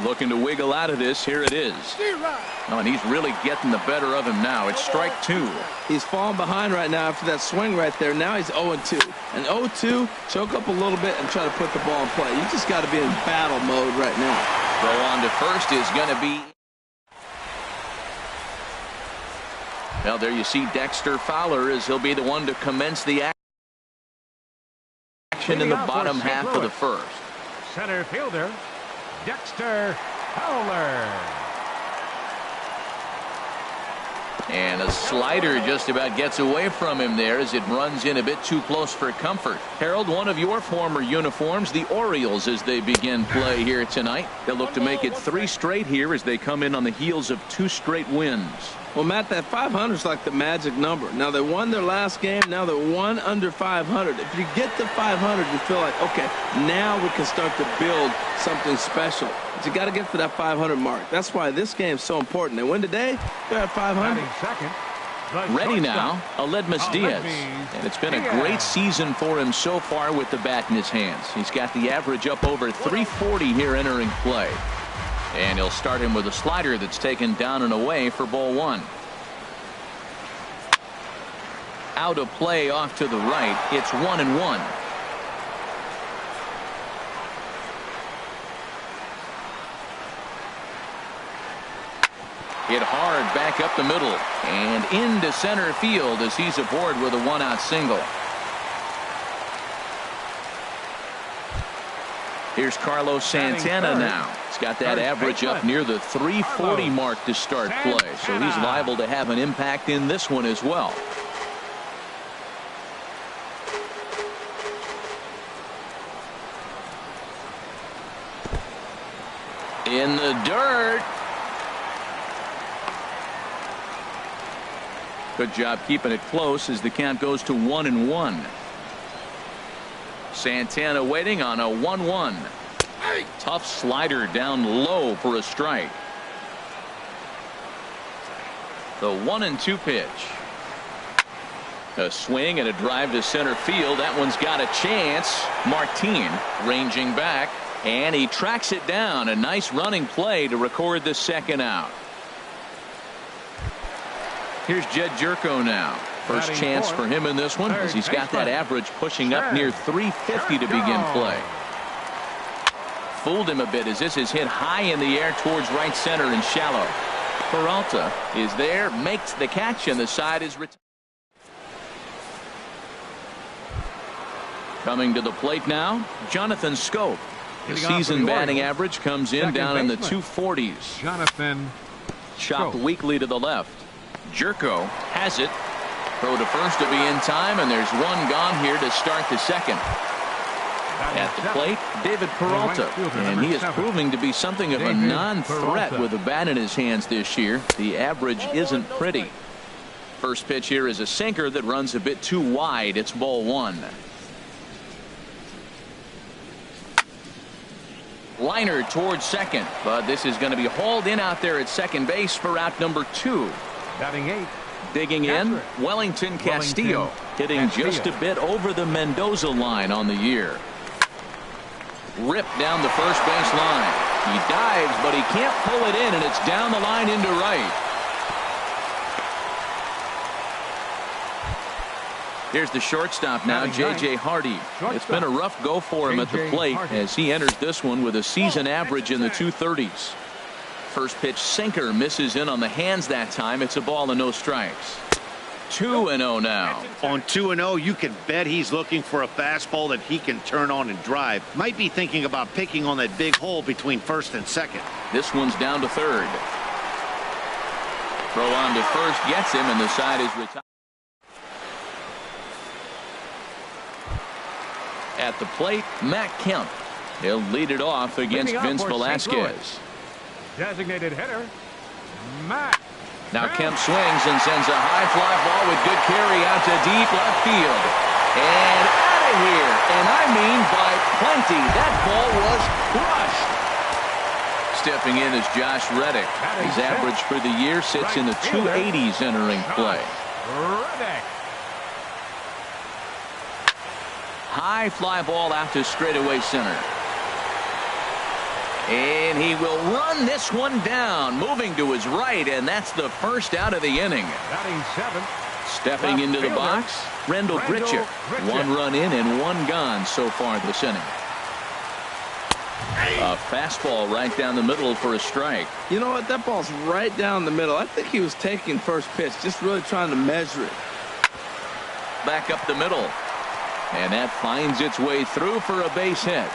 Looking to wiggle out of this. Here it is. Oh, and he's really getting the better of him now. It's strike two. He's falling behind right now after that swing right there. Now he's 0-2. And 0-2, choke up a little bit and try to put the ball in play. You just got to be in battle mode right now. Throw on to first is going to be. Well, there you see Dexter Fowler as he'll be the one to commence the action in the bottom half of the first. Center fielder Dexter Fowler. And a slider just about gets away from him there as it runs in a bit too close for comfort. Harold, one of your former uniforms, the Orioles, as they begin play here tonight. They'll look to make it 3 straight here as they come in on the heels of 2 straight wins. Well, Matt, that 500 is like the magic number. Now, they won their last game. Now they're 1 under 500. If you get to 500, you feel like, okay, now we can start to build something special. But you got to get to that 500 mark. That's why this game is so important. They win today, they're at 500. Ready now, Aledmus Diaz. And it's been a great season for him so far with the bat in his hands. He's got the average up over 340 here entering play. And he'll start him with a slider that's taken down and away for ball one. Out of play off to the right. It's 1-1. Hit hard back up the middle and into center field as he's aboard with a 1-out single. Here's Carlos Santana now. He's got that average up near the 340 mark to start play, so he's liable to have an impact in this one as well. In the dirt. Good job keeping it close as the count goes to 1-1. Santana waiting on a 1-1. Tough slider down low for a strike. The 1-2 pitch. A swing and a drive to center field. That one's got a chance. Martin ranging back, and he tracks it down. A nice running play to record the second out. Here's Jed Jerko now. First chance for him in this one, as he's got that average pushing up near 350 to begin play. Fooled him a bit as this is hit high in the air towards right center and shallow. Peralta is there, makes the catch, and the side is retired. Coming to the plate now, Jonathan Scope. The season batting average comes in down in the 240s. Jonathan Chopped weakly to the left. Jerko has it. Throw to first to be in time, and there's one gone here to start the second. At the plate, David Peralta, and he is proving to be something of a non-threat with a bat in his hands this year. The average isn't pretty. First pitch here is a sinker that runs a bit too wide. It's ball one. Liner towards second, but this is going to be hauled in out there at second base for out number 2. Batting 8. Digging in, Wellington Castillo, hitting just a bit over the Mendoza line on the year. Ripped down the first base line. He dives, but he can't pull it in, and it's down the line into right. Here's the shortstop now, J.J. Hardy. It's been a rough go for him at the plate as he enters this one with a season average in the 230s. First pitch sinker misses in on the hands that time. It's a ball and no strikes. 2-0 now. On 2-0, you can bet he's looking for a fastball that he can turn on and drive. Might be thinking about picking on that big hole between first and second. This one's down to third. Throw on to first gets him, and the side is retired. At the plate, Matt Kemp. He'll lead it off against Vince Velasquez. Designated hitter, Matt. Now Kemp swings and sends a high fly ball with good carry out to deep left field. And out of here. And I mean by plenty. That ball was crushed. Stepping in is Josh Reddick. His average for the year sits in the 280s entering play. Reddick. High fly ball out to straightaway center. And he will run this one down, moving to his right, and that's the first out of the inning. Batting 7. Stepping into the box, Rendell Grichuk. 1 run in and 1 gone so far this inning. A fastball right down the middle for a strike. You know what? That ball's right down the middle. I think he was taking first pitch, just really trying to measure it. Back up the middle. And that finds its way through for a base hit.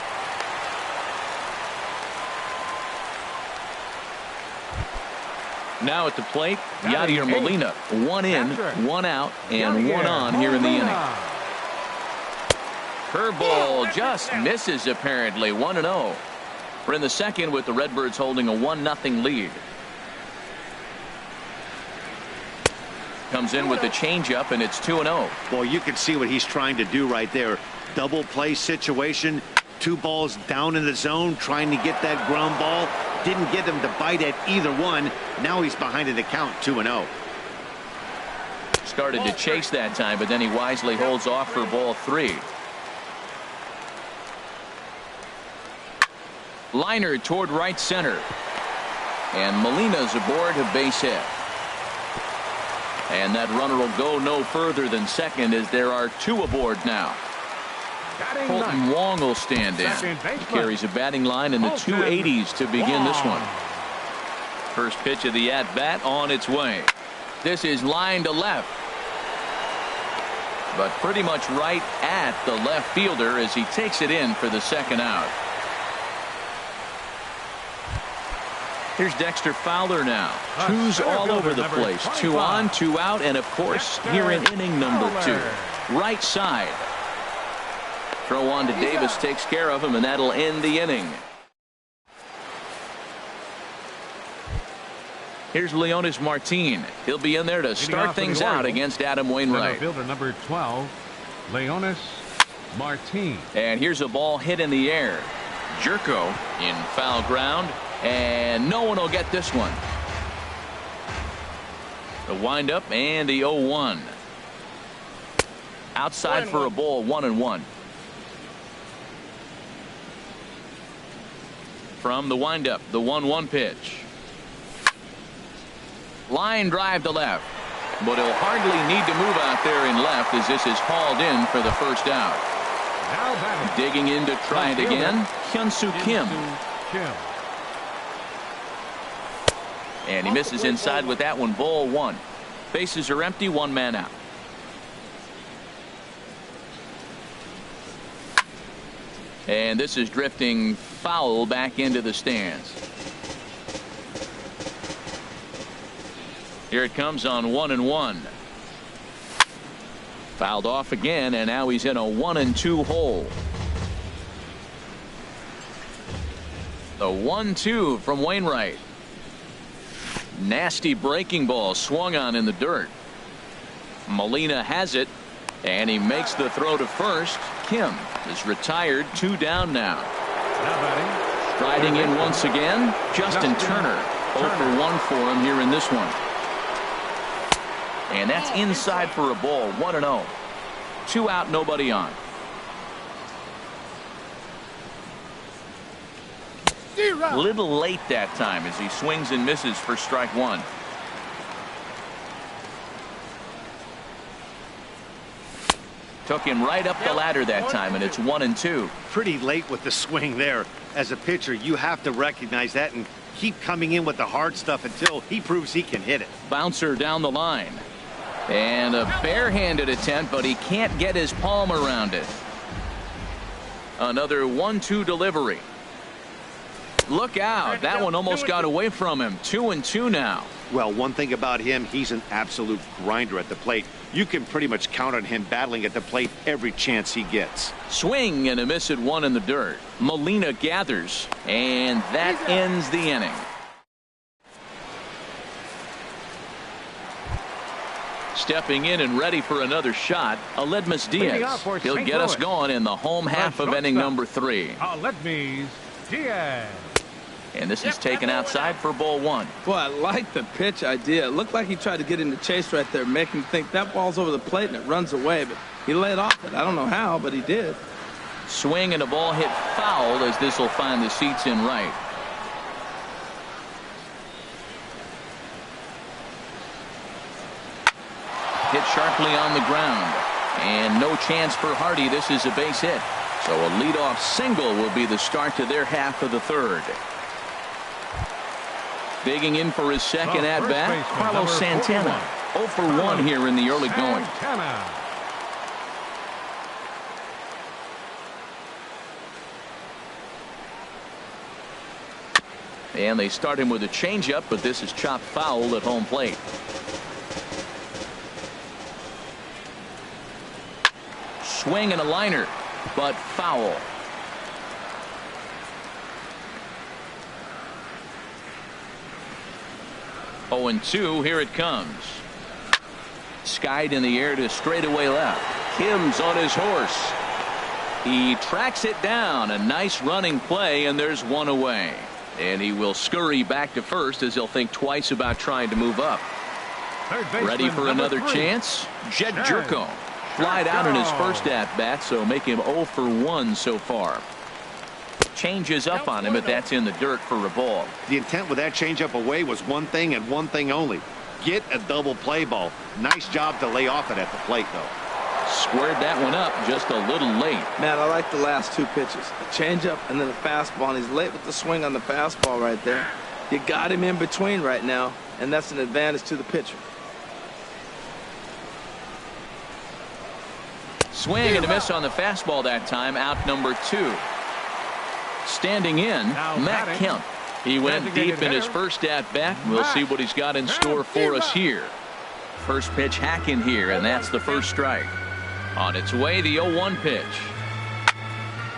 Now at the plate, Yadier Molina. 1 in, 1 out, and 1 on here in the inning. Curveball just misses apparently. 1-0. We're in the second with the Redbirds holding a 1-0 lead. Comes in with the changeup, and it's 2-0. Well, you can see what he's trying to do right there. Double play situation. 2 balls down in the zone, trying to get that ground ball. Didn't get him to bite at either one. Now he's behind in the count, 2-0. Started to chase that time, but then he wisely holds off for ball 3. Liner toward right center. And Molina's aboard a base hit. And that runner will go no further than second as there are 2 aboard now. Colton Wong will stand in. He carries a batting line in the 280s to begin this one. First pitch of the at-bat on its way. This is line to left. But pretty much right at the left fielder as he takes it in for the second out. Here's Dexter Fowler now. 2's all over the place. 2 on, 2 out, and of course here in inning number 2. Right side. Throw on to Davis takes care of him, and that'll end the inning. Here's Leonis Martin. He'll be in there to start things out against Adam Wainwright. Fielder number 12, Leonis Martin. And here's a ball hit in the air. Jerko in foul ground, and no one will get this one. The windup and the 0-1. Outside for a ball, 1-1. From the windup, the 1-1 pitch. Line drive to left, but he'll hardly need to move out there in left as this is hauled in for the first out. Now batting. Digging in to try it again, Hyun-Soo Kim. And he misses inside with that one, ball 1. Bases are empty, 1 man out. And this is drifting foul back into the stands. Here it comes on 1-1. Fouled off again, and now he's in a 1-2 hole. The 1-2 from Wainwright. Nasty breaking ball swung on in the dirt. Molina has it, and he makes the throw to first. Kim is retired, 2 down now. Striding in once again, Justin Turner. 0 for 1 for him here in this one. And that's inside for a ball, 1-0. 2 out, nobody on. A little late that time as he swings and misses for strike 1. Took him right up the ladder that time, and it's 1-2. Pretty late with the swing there. As a pitcher, you have to recognize that and keep coming in with the hard stuff until he proves he can hit it. Bouncer down the line. And a barehanded attempt, but he can't get his palm around it. Another 1-2 delivery. Look out. That one almost got away from him. 2-2 now. Well, one thing about him, he's an absolute grinder at the plate. You can pretty much count on him battling at the plate every chance he gets. Swing and a miss at 1 in the dirt. Molina gathers, and that ends the inning. Stepping in and ready for another shot, Aledmus Diaz. He'll get us going in the home half of inning number 3. Aledmus Diaz. And this is taken outside for ball 1. Boy, I like the pitch idea. It looked like he tried to get in the chase right there, make him think that ball's over the plate and it runs away, but he laid off it. I don't know how, but he did. Swing and a ball hit foul as this will find the seats in right. Hit sharply on the ground, and no chance for Hardy. This is a base hit, so a leadoff single will be the start to their half of the 3rd. Digging in for his second at bat, Carlos Santana. 0 for 1 here in the early going. And they start him with a changeup, but this is chopped foul at home plate. Swing and a liner, but foul. Oh, and 2, here it comes. Skied in the air to straightaway left. Kim's on his horse. He tracks it down. A nice running play, and there's 1 away. And he will scurry back to first as he'll think twice about trying to move up. Ready for another chance? Jed Jerko. Flied out in his first at-bat, so make him 0 for 1 so far. Changes up on him, but that's in the dirt for a ball. The intent with that changeup away was one thing and one thing only. Get a double play ball. Nice job to lay off it at the plate, though. Squared that one up just a little late. Man, I like the last 2 pitches. A changeup and then a fastball, and he's late with the swing on the fastball right there. You got him in between right now, and that's an advantage to the pitcher. Swing and a miss on the fastball that time. Out number 2. Standing in, Matt Kemp. He went deep in his first at-bat. We'll see what he's got in store for us here. First pitch hack in here, and that's the first strike. On its way, the 0-1 pitch.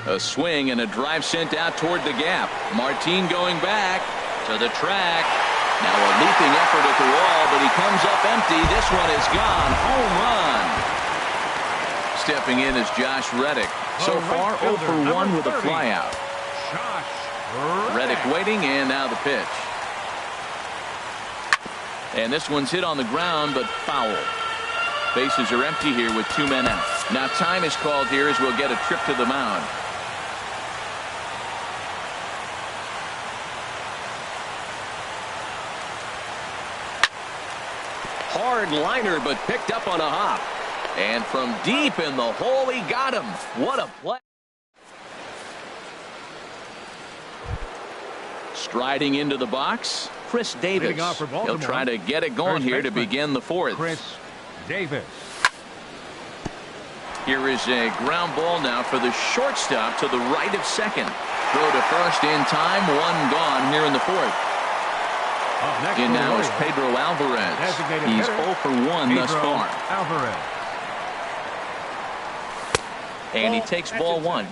A swing and a drive sent out toward the gap. Martin going back to the track. Now a leaping effort at the wall, but he comes up empty. This one is gone. Home run. Stepping in is Josh Reddick. So far, 0 for 1 with a flyout. Reddick waiting, and now the pitch. And this one's hit on the ground, but foul. Bases are empty here with 2 men out. Now time is called here as we'll get a trip to the mound. Hard liner, but picked up on a hop. And from deep in the hole, he got him. What a play. Striding into the box, Chris Davis. He'll try to get it going here to begin the 4th. Chris Davis. Here is a ground ball now for the shortstop to the right of second. Throw to first in time. 1 gone here in the 4th. In now is Pedro Alvarez. He's 0 for 1 thus far. Alvarez. And he takes ball 1.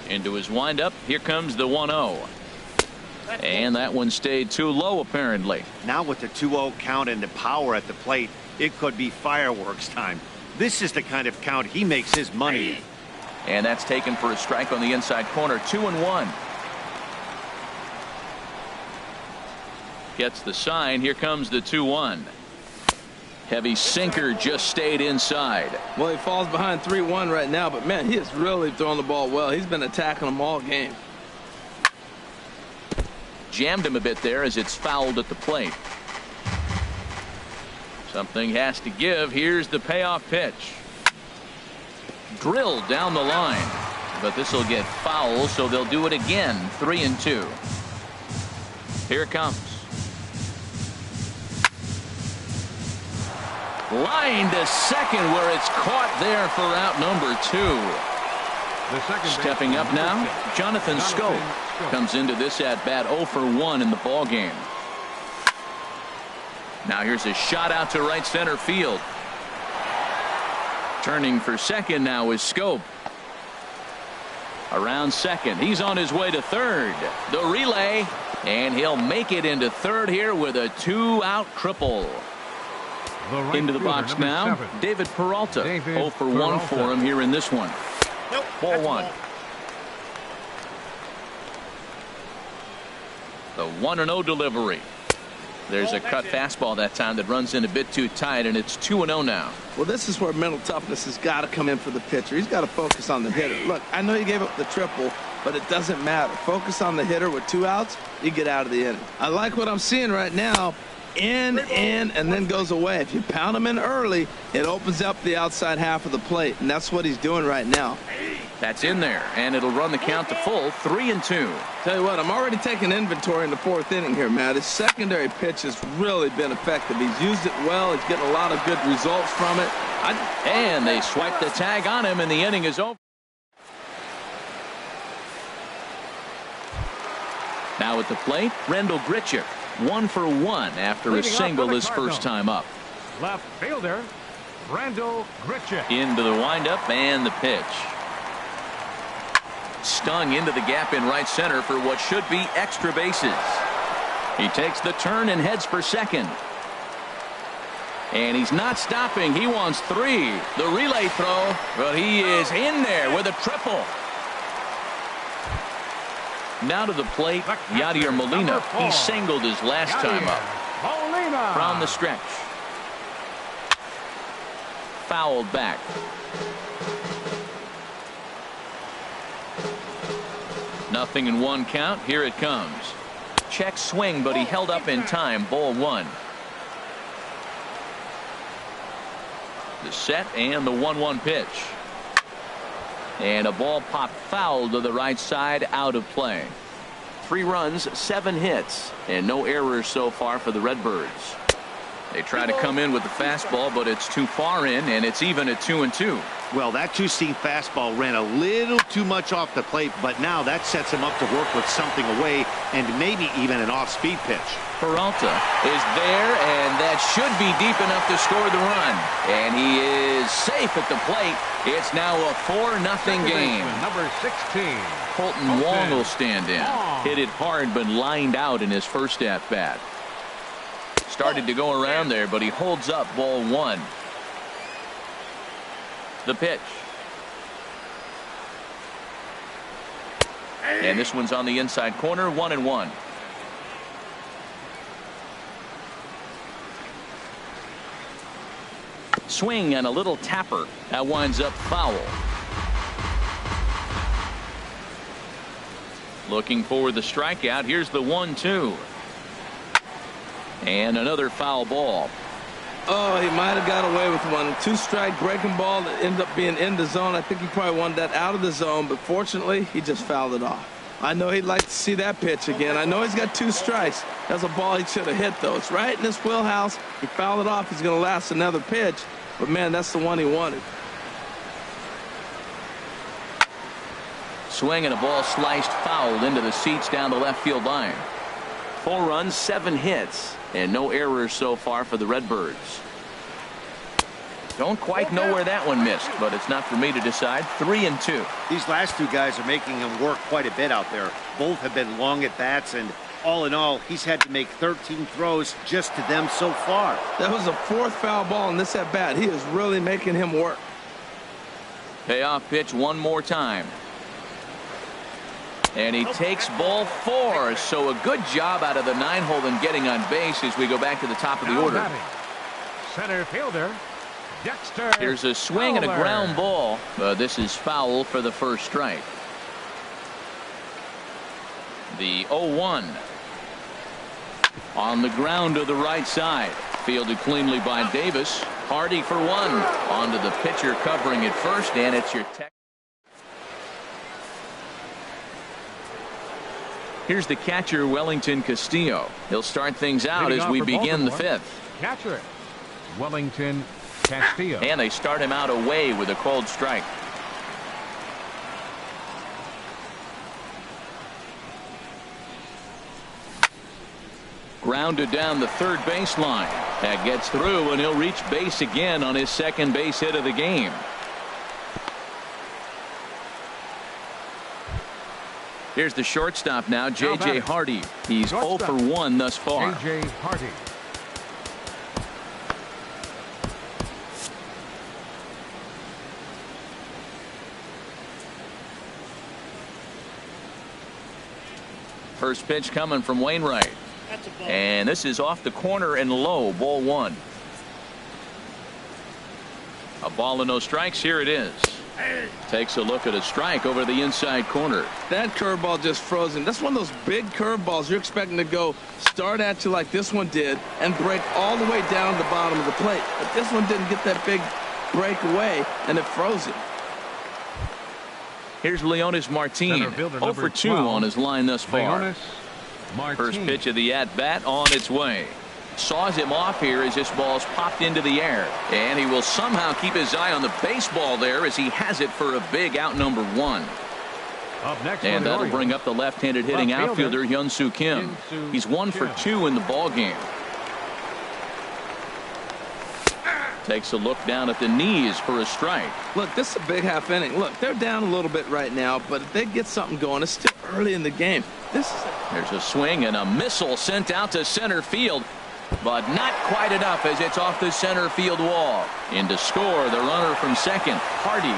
Into his windup. Here comes the 1-0. And that one stayed too low, apparently. Now with the 2-0 count and the power at the plate, it could be fireworks time. This is the kind of count he makes his money in. And that's taken for a strike on the inside corner. 2-1. Gets the sign. Here comes the 2-1. Heavy sinker just stayed inside. Well, he falls behind 3-1 right now, but man, he is really throwing the ball well. He's been attacking them all game. Jammed him a bit there as it's fouled at the plate. Something has to give. Here's the payoff pitch. Drilled down the line, but this will get foul, so they'll do it again. 3-2. Here it comes. Line to second, where it's caught there for out number 2. Stepping up now, Jonathan Schoop comes into this at bat 0 for 1 in the ball game. Now here's a shot out to right center field. Turning for second now is Schoop. Around second, he's on his way to third. The relay, and he'll make it into third here with a 2-out triple. Into the box now, 7. David Peralta. 0 for 1 for him here in this one. Nope, Ball 1. The 1-0 delivery. There's a cut fastball that time that runs in a bit too tight, and it's 2-0 now. Well, this is where mental toughness has got to come in for the pitcher. He's got to focus on the hitter. Look, I know you gave up the triple, but it doesn't matter. Focus on the hitter with 2 outs, you get out of the inning. I like what I'm seeing right now. In, and then goes away. If you pound him in early, it opens up the outside half of the plate, and that's what he's doing right now. That's in there, and it'll run the count to full. 3-2. Tell you what, I'm already taking inventory in the 4th inning here, Matt. His secondary pitch has really been effective. He's used it well. He's getting a lot of good results from it. And they swipe the tag on him, and the inning is over. Now at the plate, Randall Grichuk. 1 for 1 after a single his first time up. Left fielder, Randall Grichuk. Into the windup and the pitch. Stung into the gap in right center for what should be extra bases. He takes the turn and heads for second. And he's not stopping. He wants 3. The relay throw, but he is in there with a triple. Now to the plate, Yadier Molina. He singled his last time up. From the stretch. Fouled back. Nothing in 1 count. Here it comes. Check swing, but he held up in time. Ball 1. The set and the 1-1 pitch. And a ball popped foul to the right side, out of play. 3 runs, 7 hits, and no errors so far for the Redbirds. They try to come in with the fastball, but it's too far in, and it's even at 2-2. Well, that two-seam fastball ran a little too much off the plate, but now that sets him up to work with something away and maybe even an off-speed pitch. Peralta is there, and that should be deep enough to score the run. And he is safe at the plate. It's now a 4-0 game. Number 16. Colton Wong will stand in. Hit it hard, but lined out in his first at-bat. Started to go around there, but he holds up ball 1. The pitch. And this one's on the inside corner, 1-1. Swing and a little tapper. That winds up foul. Looking for the strikeout. Here's the 1-2. And another foul ball. Oh, he might have got away with one. 2-strike breaking ball that ended up being in the zone. I think he probably wanted that out of the zone, but fortunately, he just fouled it off. I know he'd like to see that pitch again. I know he's got 2 strikes. That's a ball he should have hit, though. It's right in his wheelhouse. He fouled it off. He's going to last another pitch, but, man, that's the one he wanted. Swing and a ball sliced foul into the seats down the left field line. 4 runs, 7 hits, and no errors so far for the Redbirds. Don't quite know where that one missed, but it's not for me to decide. 3-2. These last 2 guys are making him work quite a bit out there. Both have been long at bats, and all in all, he's had to make 13 throws just to them so far. That was the 4th foul ball in this at bat. He is really making him work. Payoff pitch one more time. And he takes ball 4. So a good job out of the 9-hole in getting on base as we go back to the top of the order. Center fielder, Dexter. Here's a swing and a ground ball. This is foul for the first strike. The 0-1. On the ground to the right side. Fielded cleanly by Davis. Hardy for 1. Onto the pitcher covering at first, and it's your tech. Here's the catcher, Wellington Castillo. He'll start things out as we begin the 5th. Catcher, Wellington Castillo. And they start him out away with a cold strike. Grounded down the third baseline. That gets through, and he'll reach base again on his second base hit of the game. Here's the shortstop now, J.J. Hardy. He's 0 for 1 thus far. J.J. Hardy. First pitch coming from Wainwright. And this is off the corner and low, ball 1. A ball and no strikes. Here it is. Takes a look at a strike over the inside corner. That curveball just froze him. That's one of those big curveballs you're expecting to go start at you like this one did and break all the way down the bottom of the plate. But this one didn't get that big breakaway, and it froze him. Here's Leonis Martin. 0 for 2 on his line thus far. First pitch of the at-bat on its way. Saws him off here as this ball's popped into the air. And he will somehow keep his eye on the baseball there as he has it for a big out number 1. Up next, and that'll bring up the left-handed hitting outfielder Hyun-Soo Kim. He's 1 for 2 in the ball game. Takes a look down at the knees for a strike. Look, this is a big half inning. Look, they're down a little bit right now, but if they get something going, it's still early in the game. There's a swing and a missile sent out to center field, but not quite enough as it's off the center field wall. In to score, the runner from second, Hardy,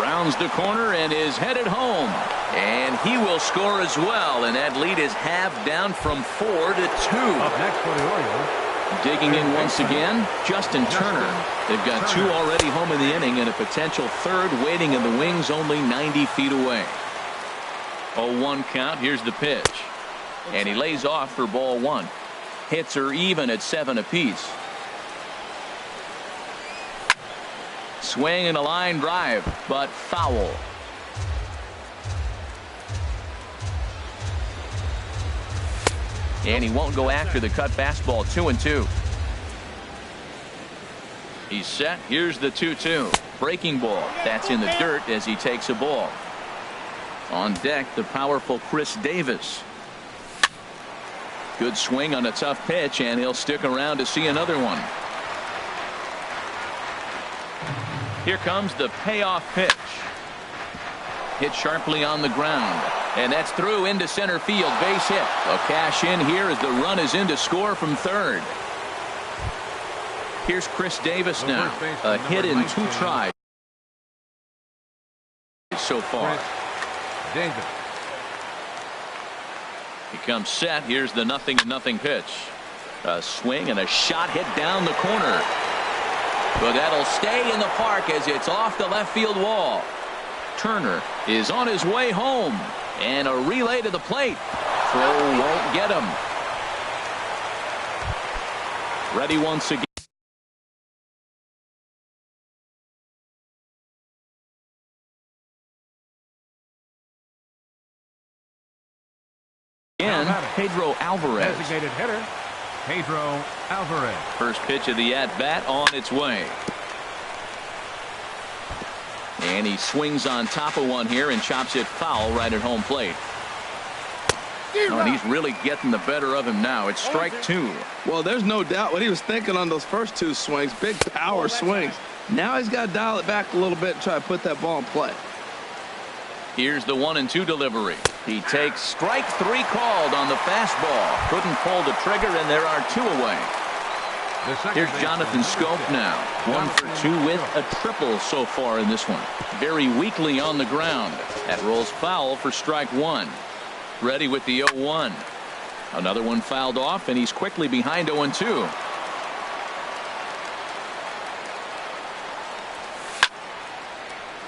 rounds the corner and is headed home. And he will score as well, and that lead is halved down from 4 to 2. Up next for the Orioles. Digging in once again, Justin Turner. They've got 2 already home in the inning and a potential third waiting in the wings only 90 feet away. 0-1 count. Here's the pitch. And he lays off for ball 1. Hits are even at 7 apiece. Swing and a line drive, but foul. And he won't go after the cut fastball. 2-2. He's set. Here's the 2-2. Breaking ball. That's in the dirt as he takes a ball. On deck, the powerful Chris Davis. Good swing on a tough pitch, and he'll stick around to see another one. Here comes the payoff pitch. Hit sharply on the ground, and that's through into center field. Base hit. A cash in here as the run is in to score from third. Here's Chris Davis now. A hit in 2 tries so far. Davis. He comes set. Here's the 0-0 pitch. A swing and a shot hit down the corner. But that'll stay in the park as it's off the left field wall. Turner is on his way home, and a relay to the plate. Throw won't get him. Ready once again. Pedro Alvarez. Designated hitter, Pedro Alvarez. First pitch of the at-bat on its way. And he swings on top of one here and chops it foul right at home plate. Oh, and he's really getting the better of him now. It's strike 2. Well, there's no doubt what he was thinking on those first 2 swings. Big power swings. Now he's got to dial it back a little bit and try to put that ball in play. Here's the 1-2 delivery. He takes strike 3 called on the fastball. Couldn't pull the trigger, and there are 2 away. Here's Jonathan Scope now. 1 for 2 with a triple so far in this one. Very weakly on the ground. That rolls foul for strike 1. Ready with the 0-1. Another one fouled off, and he's quickly behind 0-2.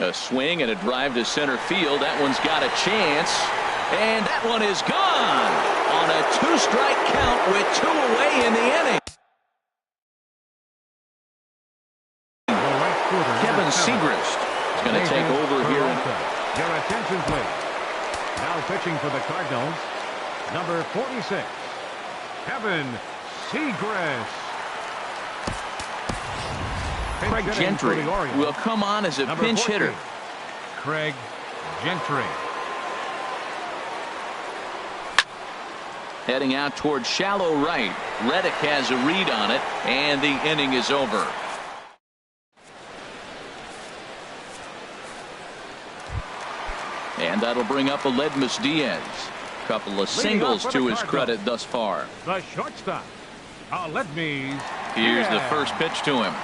A swing and a drive to center field. That one's got a chance, and that one is gone on a 2-strike count with 2 away in the inning. Kevin Segrist is going to take over here. Your attention, please. Now pitching for the Cardinals, number 46, Kevin Segrist. Craig Gentry will come on as a pinch hitter. Craig Gentry. Heading out towards shallow right. Reddick has a read on it, and the inning is over. And that'll bring up Aledmus Diaz. Couple of singles to his credit thus far. The shortstop, Aledmus. Here's the first pitch to him.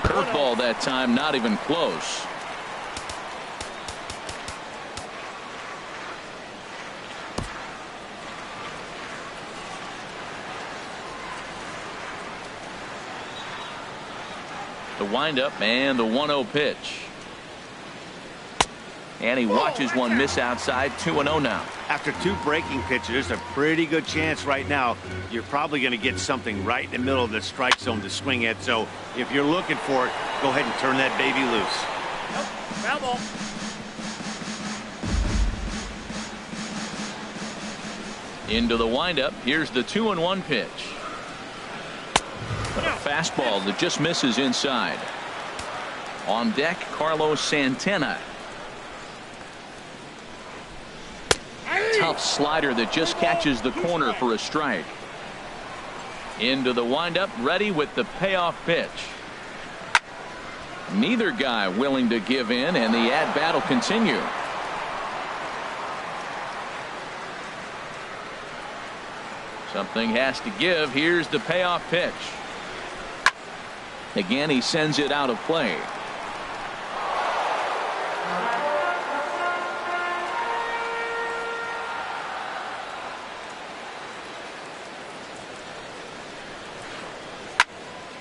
Curveball that time, not even close. The windup and the 1-0 pitch. And he watches one miss outside. 2-0 now. After 2 breaking pitches, there's a pretty good chance right now you're probably going to get something right in the middle of the strike zone to swing at. So if you're looking for it, go ahead and turn that baby loose. Foul ball. Into the windup. Here's the 2-1 pitch. A fastball that just misses inside. On deck, Carlos Santana. Tough slider that just catches the corner for a strike. Into the windup, ready with the payoff pitch. Neither guy willing to give in, and the at-bat will continue. Something has to give. Here's the payoff pitch. Again, he sends it out of play.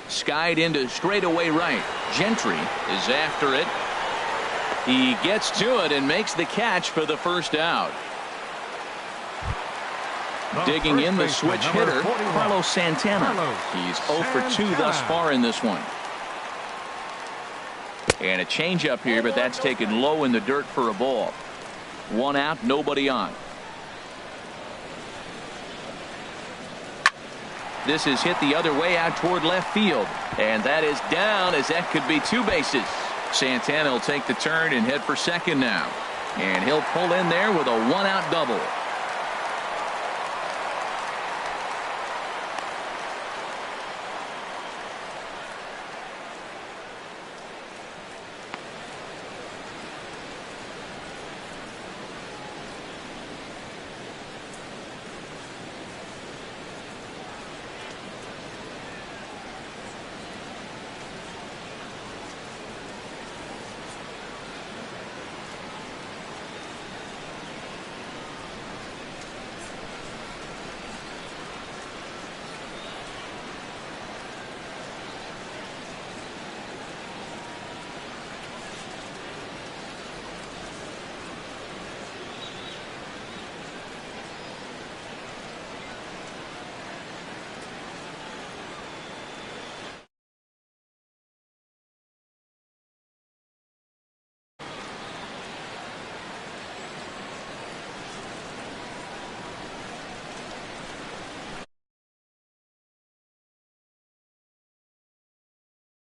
Skied into straightaway right. Gentry is after it. He gets to it and makes the catch for the first out. Digging in the switch hitter, Carlos Santana. He's 0 for 2 thus far in this one. And a changeup here, but that's taken low in the dirt for a ball. 1 out, nobody on. This is hit the other way out toward left field. And that is down, as that could be 2 bases. Santana will take the turn and head for second now. And he'll pull in there with a 1-out double.